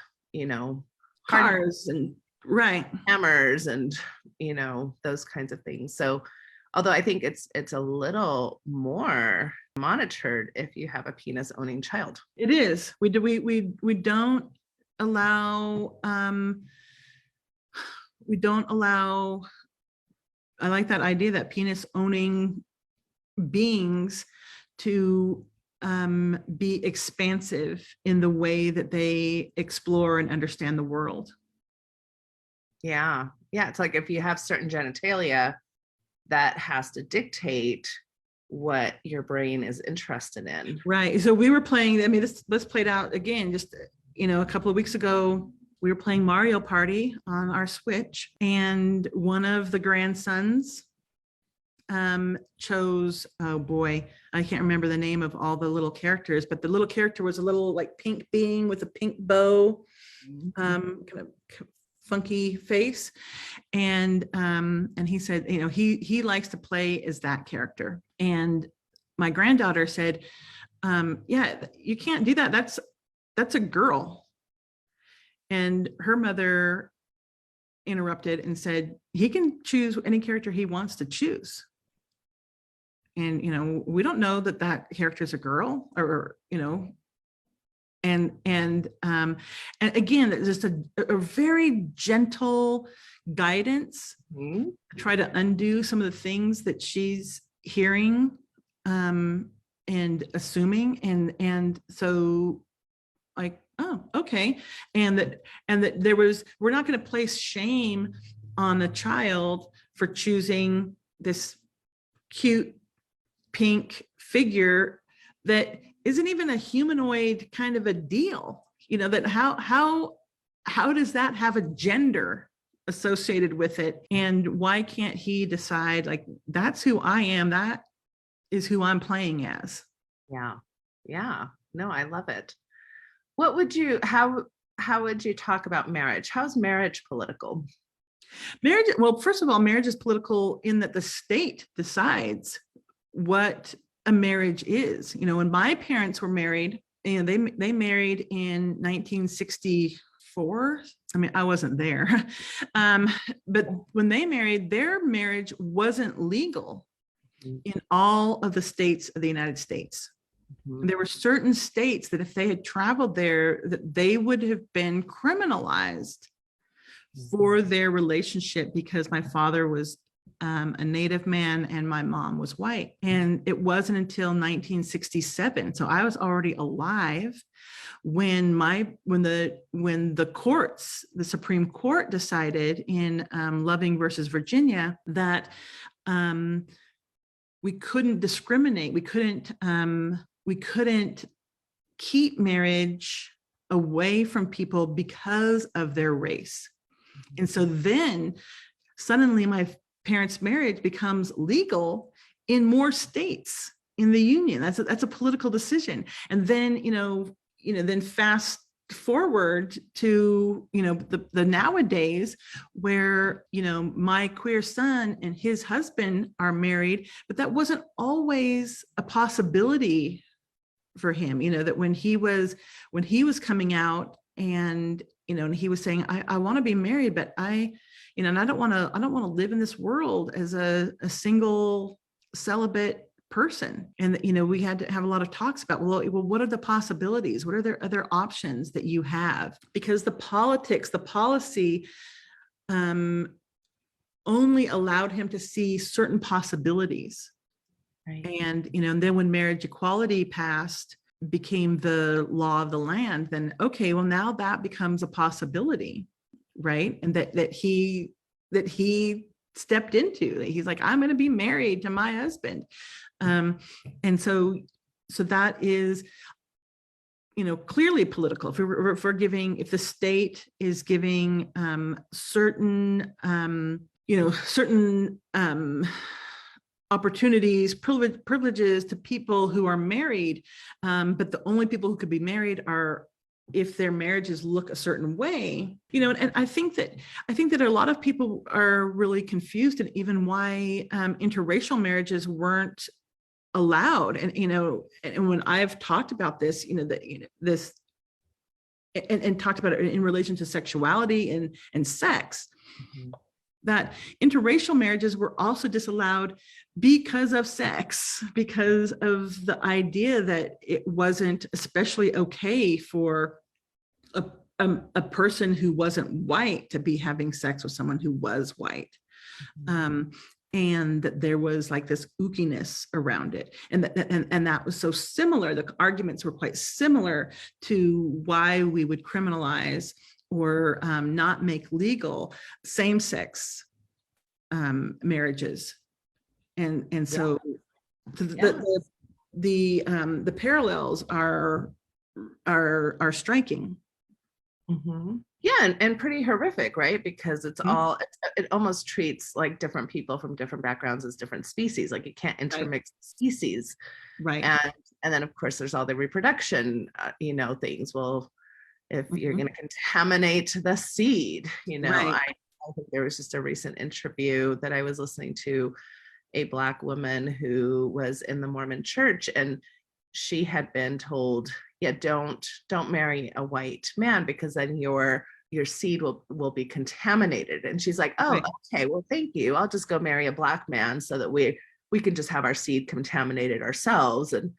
cars and hammers and, those kinds of things. So although I think it's a little more monitored if you have a penis owning child. It is. We don't allow, I like that idea that penis owning beings to be expansive in the way that they explore and understand the world. Yeah. It's like if you have certain genitalia, that has to dictate what your brain is interested in. Right. So we were playing, this played out again, just, a couple of weeks ago, we were playing Mario Party on our Switch, and one of the grandsons chose, oh boy, I can't remember the name of all the little characters, but the little character was a little like pink being with a pink bow, kind of funky face, and he said, he likes to play as that character. And my granddaughter said, yeah, you can't do that. That's a girl. And her mother interrupted and said, he can choose any character he wants to choose. And we don't know that character is a girl, or and again, it's just a very gentle guidance, try to undo some of the things that she's hearing and assuming, and so like, oh, okay, and that we're not going to place shame on a child for choosing this cute pink figure that isn't even a humanoid kind of a deal, that how does that have a gender associated with it? And why can't he decide, like, that's who I am, that is who I'm playing as? Yeah. No, I love it. How would you talk about marriage? How's marriage political? Marriage, well, first of all, marriage is political in that the state decides what a marriage is. When my parents were married, and they married in 1964. I mean, I wasn't there, but when they married, their marriage wasn't legal in all of the states of the United States. There were certain states that if they had traveled there, that they would have been criminalized for their relationship, because my father was a Native man and my mom was white. And it wasn't until 1967, so I was already alive when the courts, the Supreme Court, decided in Loving versus Virginia that we couldn't discriminate. We couldn't keep marriage away from people because of their race. And so then suddenly my parents' marriage becomes legal in more states in the union. That's a political decision. And then, then fast forward to, the nowadays where, my queer son and his husband are married, but that wasn't always a possibility for him, that when he was coming out and, and he was saying, I want to be married, but and I don't want to live in this world as a single celibate person. And, we had to have a lot of talks about, well, what are the possibilities? What are there other options that you have? Because the policy only allowed him to see certain possibilities. Right. And, and then when marriage equality passed, became the law of the land, then, okay, well, now that becomes a possibility, right? And that he stepped into, he's like, I'm going to be married to my husband. And so that is, clearly political. If the state is giving certain opportunities, privileges to people who are married, but the only people who could be married are if their marriages look a certain way, and I think that a lot of people are really confused, and even why interracial marriages weren't allowed. And, and when I've talked about this, this and talked about it in relation to sexuality and sex, that interracial marriages were also disallowed because of sex, because of the idea that it wasn't especially okay for a person who wasn't white to be having sex with someone who was white. And that there was like this ookiness around it. And that was so similar. The arguments were quite similar to why we would criminalize or not make legal same-sex marriages. And so the parallels are striking. Yeah, and pretty horrific, right? Because it almost treats like different people from different backgrounds as different species. Like you can't intermix species, right? And then of course there's all the reproduction, things. Well, if you're going to contaminate the seed, I think there was just a recent interview that I was listening to, a Black woman who was in the Mormon church, and she had been told, yeah, don't marry a white man because then your seed will be contaminated. And she's like, oh, okay, well, thank you. I'll just go marry a Black man so that we can just have our seed contaminated ourselves. And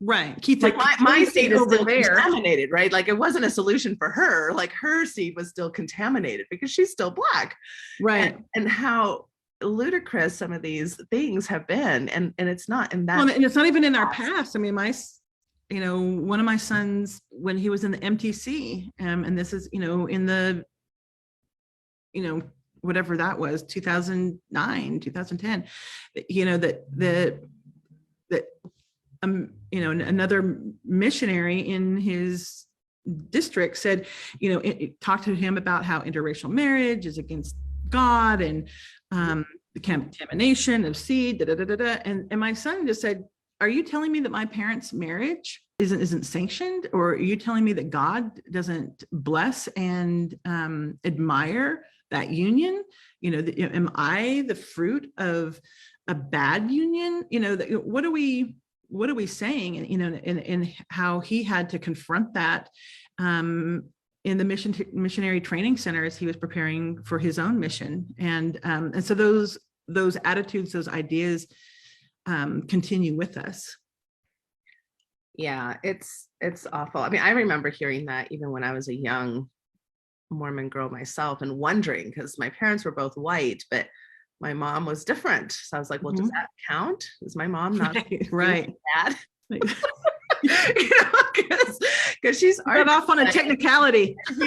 Right. Keith, Like my seed is still there. contaminated, right? Like it wasn't a solution for her. Like her seed was still contaminated because she's still Black. Right. And how ludicrous some of these things have been. And it's not in that. Well, and it's not even in our past. I mean, one of my sons, when he was in the MTC, and this is, in the, whatever that was, 2009, 2010, another missionary in his district said, it talked to him about how interracial marriage is against God and the contamination of seed, and my son just said, are you telling me that my parents' marriage isn't sanctioned? Or are you telling me that God doesn't bless and admire that union? Am I the fruit of a bad union? What are we saying? And how he had to confront that in the missionary training center as he was preparing for his own mission. And so those attitudes, those ideas continue with us. Yeah, it's awful. I mean, I remember hearing that even when I was a young Mormon girl myself and wondering, because my parents were both white, but my mom was different. So I was like, well, does that count? Is my mom not right? Bad? Because she's off on a technicality. He's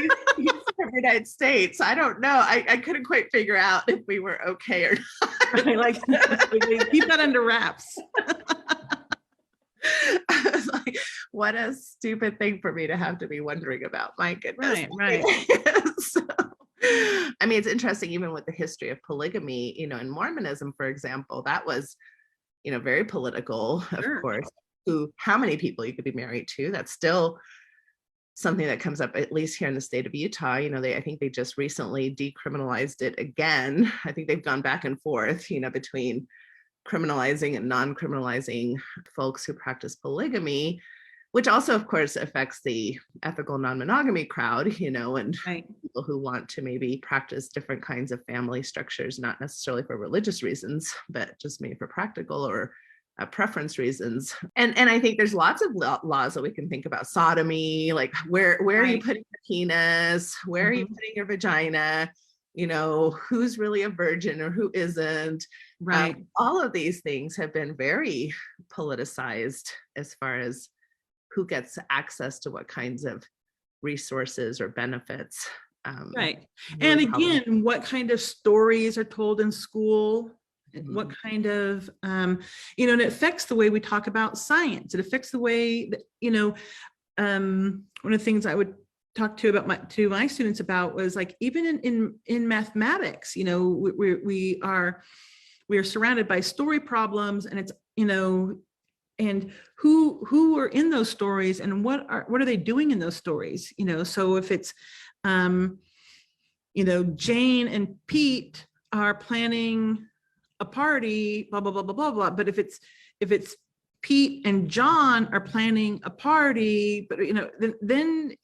from the United States. I don't know. I couldn't quite figure out if we were okay or not. Right, like keep that under wraps. I was like, what a stupid thing for me to have to be wondering about. My goodness. Right. So, I mean, it's interesting, even with the history of polygamy, in Mormonism, for example, that was, very political, of course, how many people you could be married to. That's still something that comes up, at least here in the state of Utah. I think they just recently decriminalized it again. I think they've gone back and forth, between criminalizing and non-criminalizing folks who practice polygamy, which also, of course, affects the ethical non-monogamy crowd, and right. People who want to maybe practice different kinds of family structures, not necessarily for religious reasons, but just maybe for practical or preference reasons. And I think there's lots of laws that we can think about. Sodomy, like where are you putting your penis? Where are you putting your vagina? Who's really a virgin or who isn't? Right. All of these things have been very politicized as far as who gets access to what kinds of resources or benefits. Right. And again, what kind of stories are told in school? What kind of, and it affects the way we talk about science. It affects the way that, one of the things I would talk to my students about was like, even in mathematics, we are surrounded by story problems, and it's, and who are in those stories and what are they doing in those stories? So if it's, Jane and Pete are planning a party, blah, blah, blah, blah, blah, blah. But if it's Pete and John are planning a party, but, then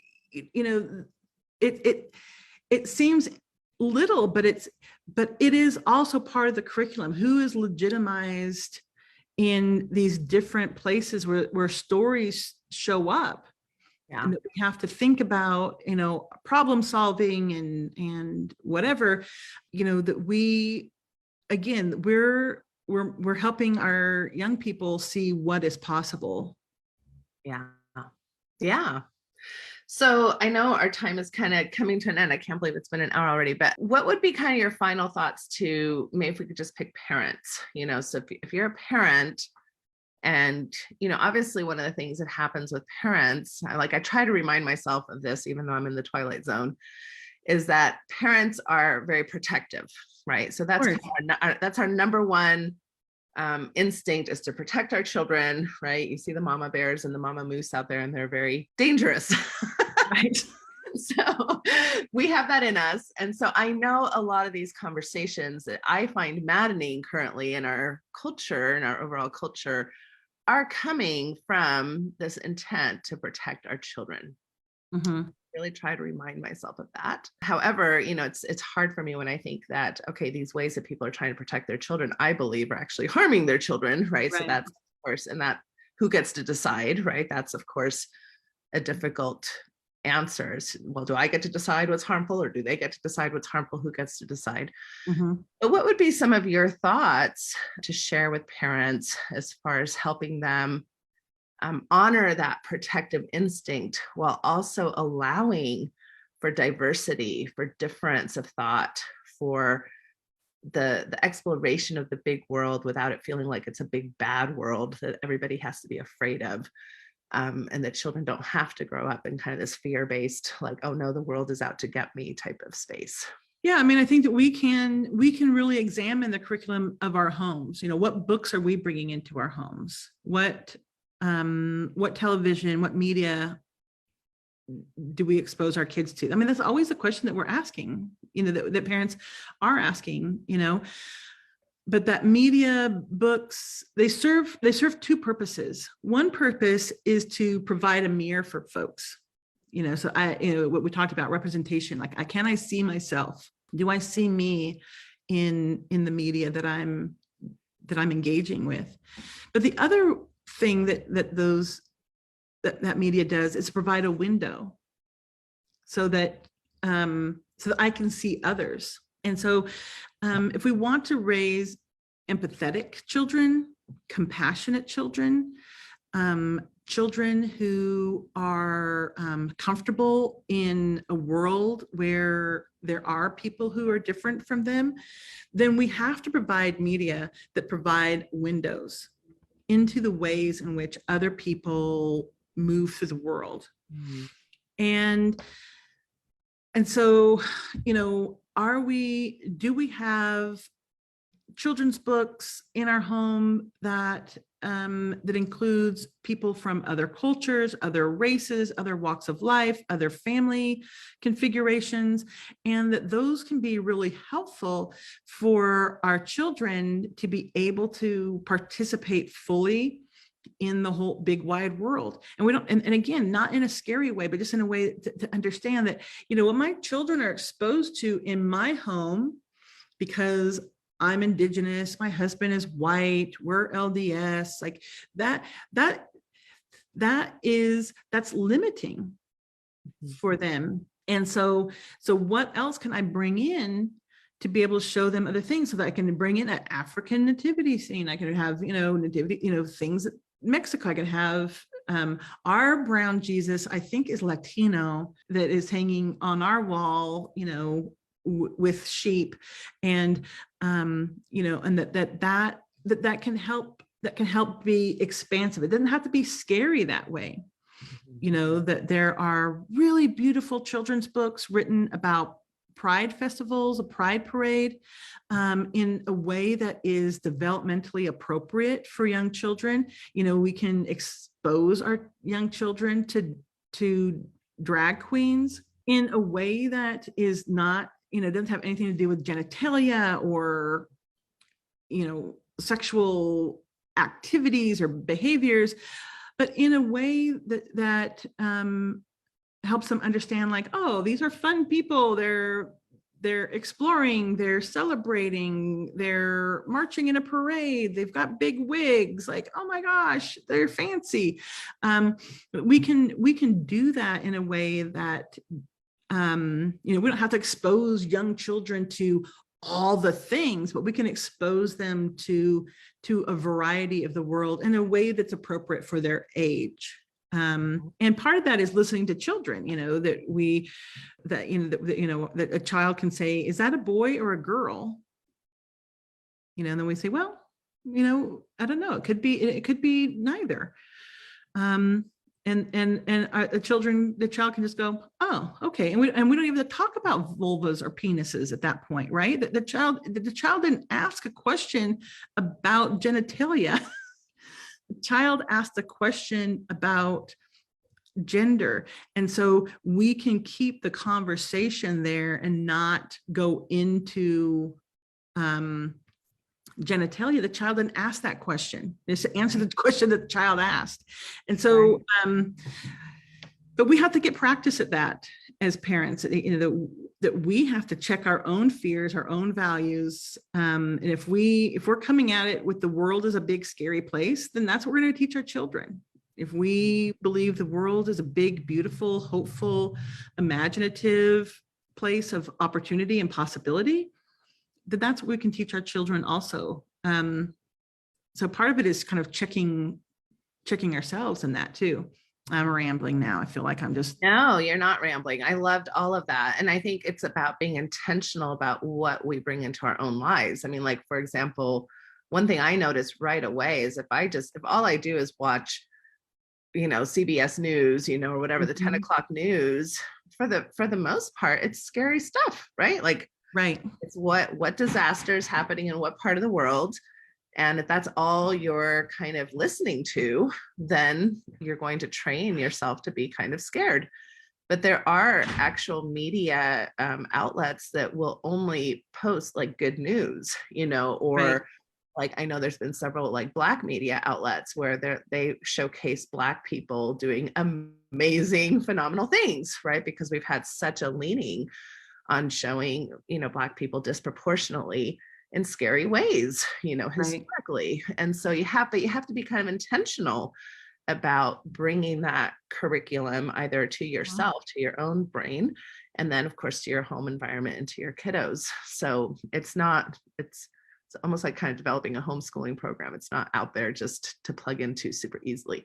it seems little, but it is also part of the curriculum. Who is legitimized in these different places where stories show up? Yeah. And that we have to think about, problem solving and whatever, that we, again, we're helping our young people see what is possible. Yeah. Yeah. So I know our time is kind of coming to an end. I can't believe it's been an hour already, but what would be kind of your final thoughts to, maybe if we could just pick parents, so if you're a parent and, obviously one of the things that happens with parents, I try to remind myself of this, even though I'm in the twilight zone, is that parents are very protective, right? So that's our number one instinct, is to protect our children, right? You see the mama bears and the mama moose out there, and they're very dangerous. Right. So we have that in us. And so I know a lot of these conversations that I find maddening currently in our culture, in our overall culture, are coming from this intent to protect our children. Really try to remind myself of that. However, it's hard for me when I think that, okay, these ways that people are trying to protect their children, I believe, are actually harming their children, right? So that's, of course, and that who gets to decide, right? That's of course a difficult answer. Well, do I get to decide what's harmful, or do they get to decide what's harmful? Who gets to decide? But what would be some of your thoughts to share with parents as far as helping them honor that protective instinct while also allowing for diversity, for difference of thought, for the exploration of the big world without it feeling like it's a big bad world that everybody has to be afraid of, and that children don't have to grow up in kind of this fear-based, like, oh no, the world is out to get me type of space? Yeah, I mean, I think that we can really examine the curriculum of our homes. What books are we bringing into our homes? What television, what media do we expose our kids to? I mean, that's always a question that we're asking, that parents are asking, but that media, books, they serve two purposes. One purpose is to provide a mirror for folks. So what we talked about, representation, like, can I see myself? Do I see me in the media that I'm engaging with? But the other thing that media does is provide a window so that I can see others. And so if we want to raise empathetic children, compassionate children, children who are comfortable in a world where there are people who are different from them, then we have to provide media that provide windows into the ways in which other people move through the world. And so, do we have children's books in our home that includes people from other cultures, other races, other walks of life, other family configurations, and that those can be really helpful for our children to be able to participate fully in the whole big wide world. And we don't, and again, not in a scary way, but just in a way to understand that, what my children are exposed to in my home, because I'm Indigenous, my husband is white, we're LDS, like that's limiting for them. And so what else can I bring in to be able to show them other things, so that I can bring in an African nativity scene? I can have, nativity, things that Mexico. I can have our brown Jesus, I think is Latino, that is hanging on our wall, with sheep, and and that can help be expansive. It doesn't have to be scary that way. That there are really beautiful children's books written about pride festivals, a pride parade, in a way that is developmentally appropriate for young children. We can expose our young children to drag queens in a way that is not, doesn't have anything to do with genitalia or, sexual activities or behaviors, but in a way that helps them understand, like, oh, these are fun people. They're exploring, they're celebrating, they're marching in a parade, they've got big wigs, like, oh my gosh, they're fancy. We can do that in a way that we don't have to expose young children to all the things, but we can expose them to a variety of the world in a way that's appropriate for their age. And part of that is listening to children, that a child can say, is that a boy or a girl? And then we say, well, I don't know. It could be neither. And the child can just go, oh, okay. And we don't even talk about vulvas or penises at that point, right? The child didn't ask a question about genitalia. The child asked a question about gender. And so we can keep the conversation there and not go into genitalia. The child didn't ask that question. It's to answer the question that the child asked. And so, but we have to get practice at that as parents. that we have to check our own fears, our own values. And if we're coming at it with the world as a big, scary place, then that's what we're going to teach our children. If we believe the world is a big, beautiful, hopeful, imaginative place of opportunity and possibility, then that's what we can teach our children also. So part of it is kind of checking ourselves in that too. I'm rambling now. I feel like I'm just. No, you're not rambling. I loved all of that. And I think it's about being intentional about what we bring into our own lives. I mean, like, for example, one thing I noticed right away is if all I do is watch, CBS News, or whatever, the 10 o'clock news, for the most part, it's scary stuff, right? Like, right. It's what disasters happening in what part of the world. And if that's all you're kind of listening to, then you're going to train yourself to be kind of scared. But there are actual media outlets that will only post like good news, or right. Like I know there's been several like Black media outlets where they showcase Black people doing amazing, phenomenal things, right? Because we've had such a leaning on showing, Black people disproportionately in scary ways, historically. Right. And so you have to be kind of intentional about bringing that curriculum either to yourself, to your own brain, and then of course to your home environment and to your kiddos. So it's almost like kind of developing a homeschooling program. It's not out there just to plug into super easily.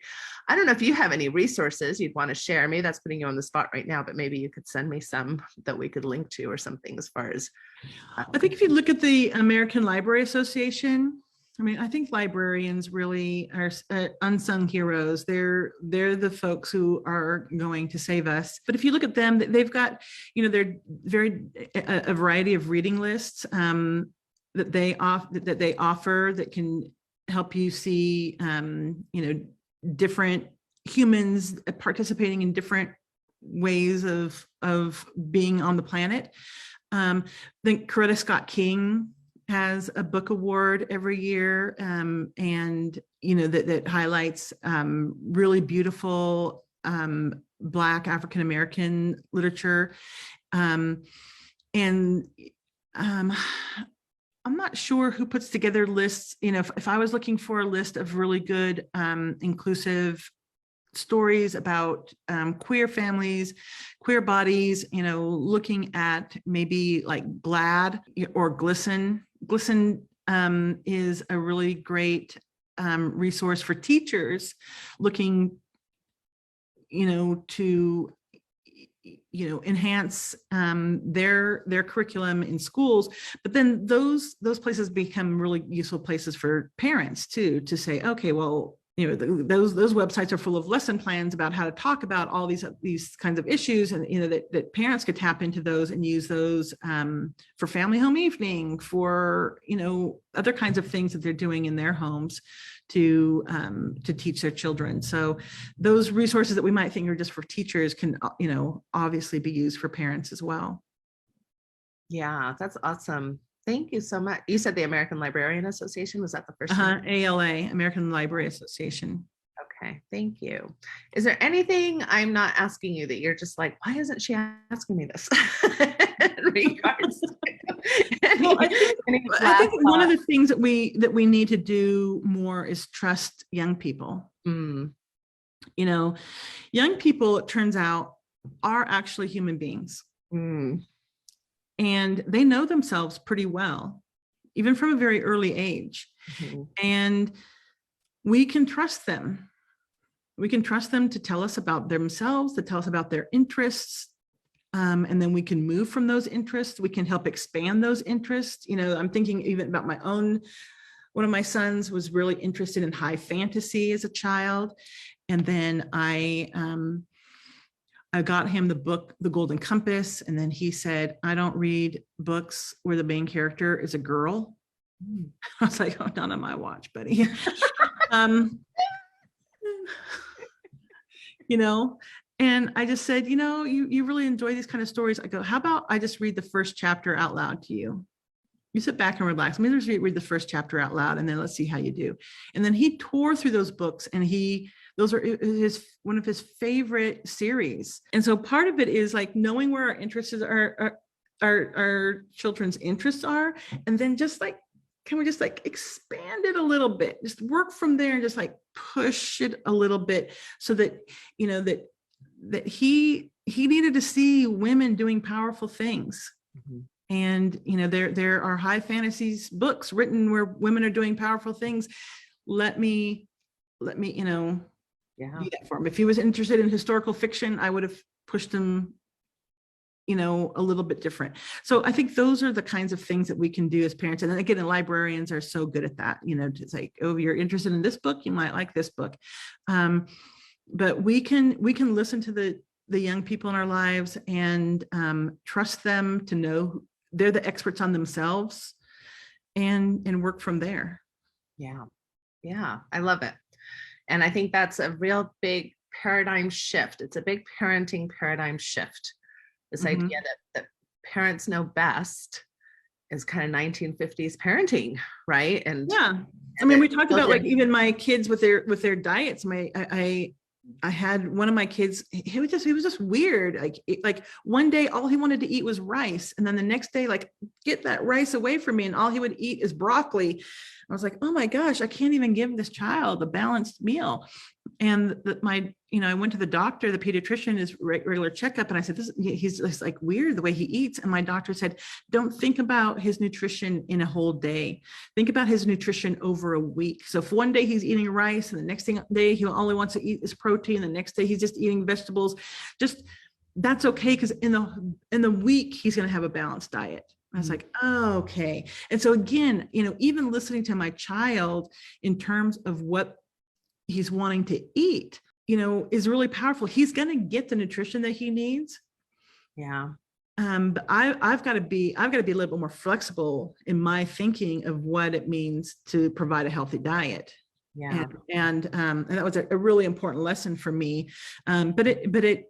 I don't know if you have any resources you'd want to share. Maybe that's putting you on the spot right now, but maybe you could send me some that we could link to or something as far as. I think if you look at the American Library Association, I think librarians really are unsung heroes. They're the folks who are going to save us. But if you look at them, they've got, they're a variety of reading lists that they offer that can help you see, different humans participating in different ways of being on the planet. I think Coretta Scott King has a book award every year, and that highlights really beautiful Black African American literature, and I'm not sure who puts together lists. If I was looking for a list of really good inclusive stories about queer families, queer bodies, looking at maybe like GLAAD or Glisten. Glisten is a really great resource for teachers looking, to enhance their curriculum in schools. But then those places become really useful places for parents too, to say, okay, well, those websites are full of lesson plans about how to talk about all these kinds of issues, and that parents could tap into those and use those for family home evening, for other kinds of things that they're doing in their homes to teach their children. So those resources that we might think are just for teachers can obviously be used for parents as well. Yeah, that's awesome. Thank you so much. You said the American Librarian Association, was that the first one? ALA, American Library Association. Okay, thank you. Is there anything I'm not asking you that you're just like, why isn't she asking me this? In regards to I think one of the things that we need to do more is trust young people. Young people, it turns out, are actually human beings. And they know themselves pretty well, even from a very early age. And we can trust them. We can trust them to tell us about themselves, to tell us about their interests. And then we can move from those interests. We can help expand those interests. I'm thinking even about my own. One of my sons was really interested in high fantasy as a child. And then I got him the book, The Golden Compass. And then he said, I don't read books where the main character is a girl. I was like, oh, not on my watch, buddy. And I just said, you really enjoy these kind of stories. I go, how about I just read the first chapter out loud to you? You sit back and relax. Let me just read the first chapter out loud, and then let's see how you do. And then he tore through those books, and those are one of his favorite series. And so part of it is like knowing where our interests are our children's interests are, and then just like, can we just like expand it a little bit, just work from there and just like push it a little bit so that, you know, that he needed to see women doing powerful things. Mm-hmm. And, you know, there are high fantasies books written where women are doing powerful things. Let me, you know, do that for him. If he was interested in historical fiction, I would have pushed him, you know, a little bit different. So I think those are the kinds of things that we can do as parents. And then again, librarians are so good at that, you know, to say, oh, you're interested in this book, you might like this book. But we can listen to the young people in our lives and trust them to know they're the experts on themselves and work from there. Yeah, I love it. And I think that's a real big paradigm shift. It's a big parenting paradigm shift. This mm-hmm. idea that parents know best is kind of 1950s parenting, right? And yeah, I mean, we talked about like even my kids with their diets. I had one of my kids, he was just weird. Like one day, all he wanted to eat was rice. And then the next day, like, get that rice away from me. And all he would eat is broccoli. I was like, oh my gosh, I can't even give this child a balanced meal. And I went to the doctor, the pediatrician, his regular checkup. And I said, he's like weird the way he eats. And my doctor said, don't think about his nutrition in a whole day. Think about his nutrition over a week. So if one day he's eating rice and the next day he only wants to eat his protein, the next day he's just eating vegetables, that's okay. Because in the week, he's going to have a balanced diet. I was like, oh, okay. And so again, you know, even listening to my child in terms of what he's wanting to eat, you know, is really powerful. He's going to get the nutrition that he needs. Yeah. But I've got to be a little bit more flexible in my thinking of what it means to provide a healthy diet. Yeah. And that was a really important lesson for me. But it,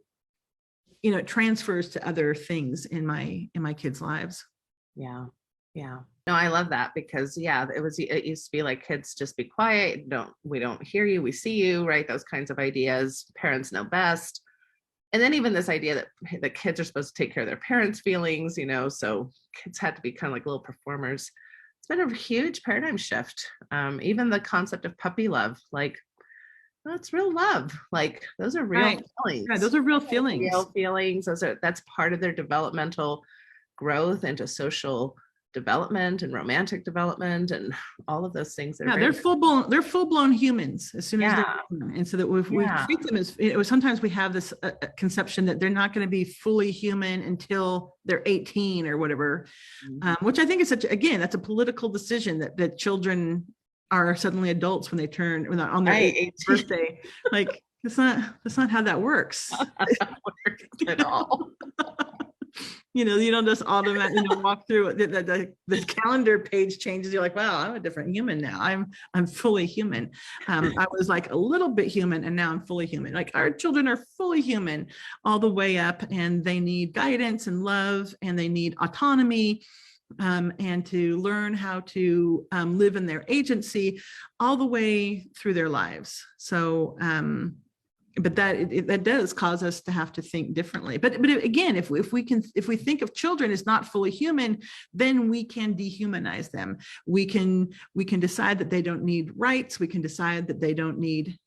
you know, it transfers to other things in my kids' lives. Yeah. No, I love that because it used to be like, kids, just be quiet. We don't hear you. We see you, right? Those kinds of ideas. Parents know best. And then even this idea that the kids are supposed to take care of their parents' feelings, you know, so kids had to be kind of like little performers. It's been a huge paradigm shift. Even the concept of puppy love, like, that's real love. Like, those are real feelings. Yeah, those are real feelings. Real feelings. That's part of their developmental growth into social development and romantic development and all of those things. They're full-blown humans as soon as they're born. And so that we treat them as, you know, sometimes we have this conception that they're not going to be fully human until they're 18 or whatever, which I think is that's a political decision that children are suddenly adults when they're on their 18th birthday. Like, that's not how that works. At all. You know, you don't just automatically walk through the calendar page changes. You're like, wow, I'm a different human now. I'm fully human. I was like a little bit human and now I'm fully human. Like, our children are fully human all the way up, and they need guidance and love, and they need autonomy, and to learn how to live in their agency all the way through their lives. So, but that does cause us to have to think differently. But again, if we think of children as not fully human, then we can dehumanize them. We can decide that they don't need rights. We can decide that they don't need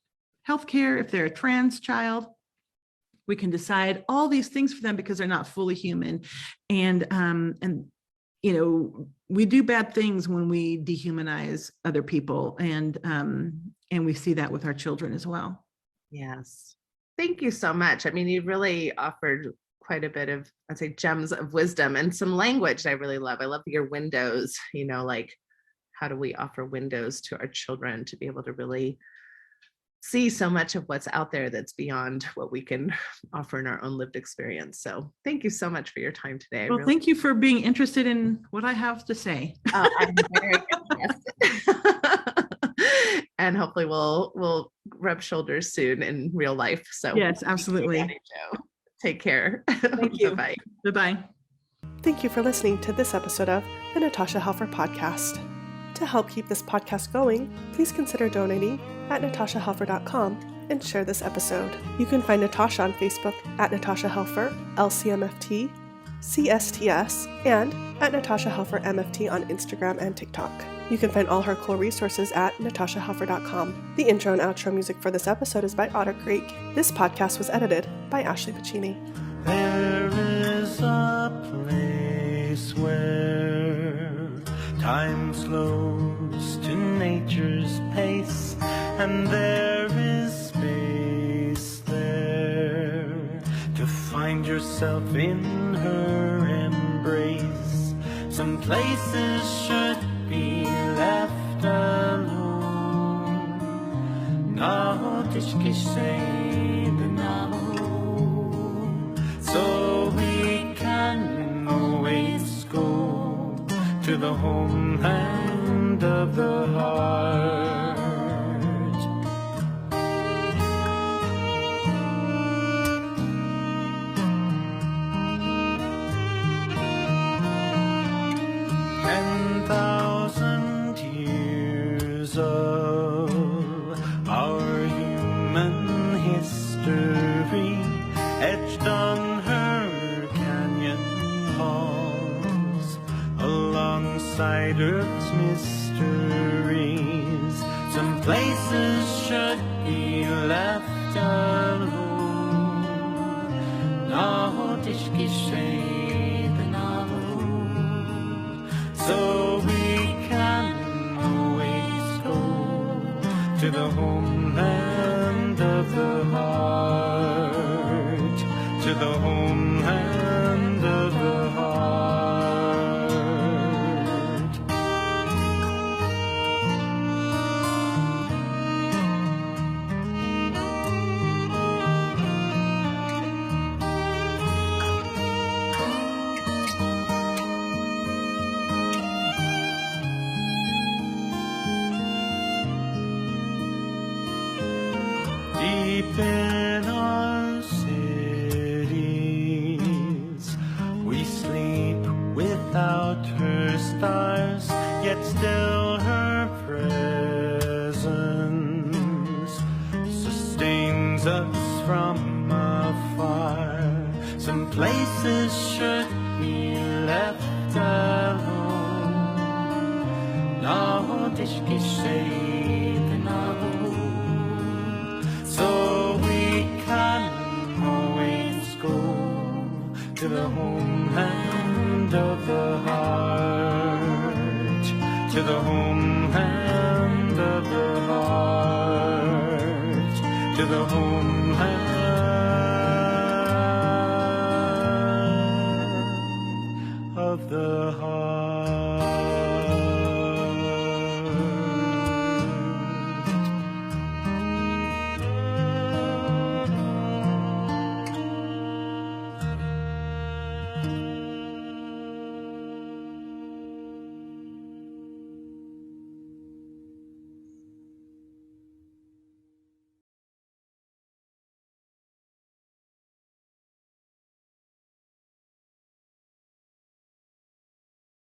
healthcare if they're a trans child. We can decide all these things for them because they're not fully human. And you know, we do bad things when we dehumanize other people, and we see that with our children as well. Yes. Thank you so much. I mean, you really offered quite a bit of, I'd say, gems of wisdom and some language I really love. I love your windows, you know, like, how do we offer windows to our children to be able to really see so much of what's out there that's beyond what we can offer in our own lived experience. So thank you so much for your time today. Well, thank you for being interested in what I have to say. I'm very interested. And hopefully we'll rub shoulders soon in real life. So yes, absolutely. Take care. Thank you. Bye-bye. Bye-bye. Thank you for listening to this episode of the Natasha Helfer Podcast. To help keep this podcast going, please consider donating at natashahelfer.com and share this episode. You can find Natasha on Facebook at Natasha Helfer, LCMFT, CSTS, and at Natasha Helfer MFT on Instagram and TikTok. You can find all her cool resources at natashahelfer.com. The intro and outro music for this episode is by Otter Creek. This podcast was edited by Ashley Piccini. There is a place where time slows to nature's pace, and there is space there to find yourself in her embrace. Some places should be left alone. No tishki say the Navajo, so we can always go to the homeland of the heart. Of our human history etched on her canyon walls, alongside Earth's mysteries. Some places should be left alone. No tishki say the Navajo, so we can to the homeland of the heart, to the homeland of the heart. Deep in our cities, we sleep without her stars, yet still her presence sustains us from afar. Some places should be left alone. No tishki say the Navajo, so we can always go to the homeland of the heart, to the homeland of the heart, to the homeland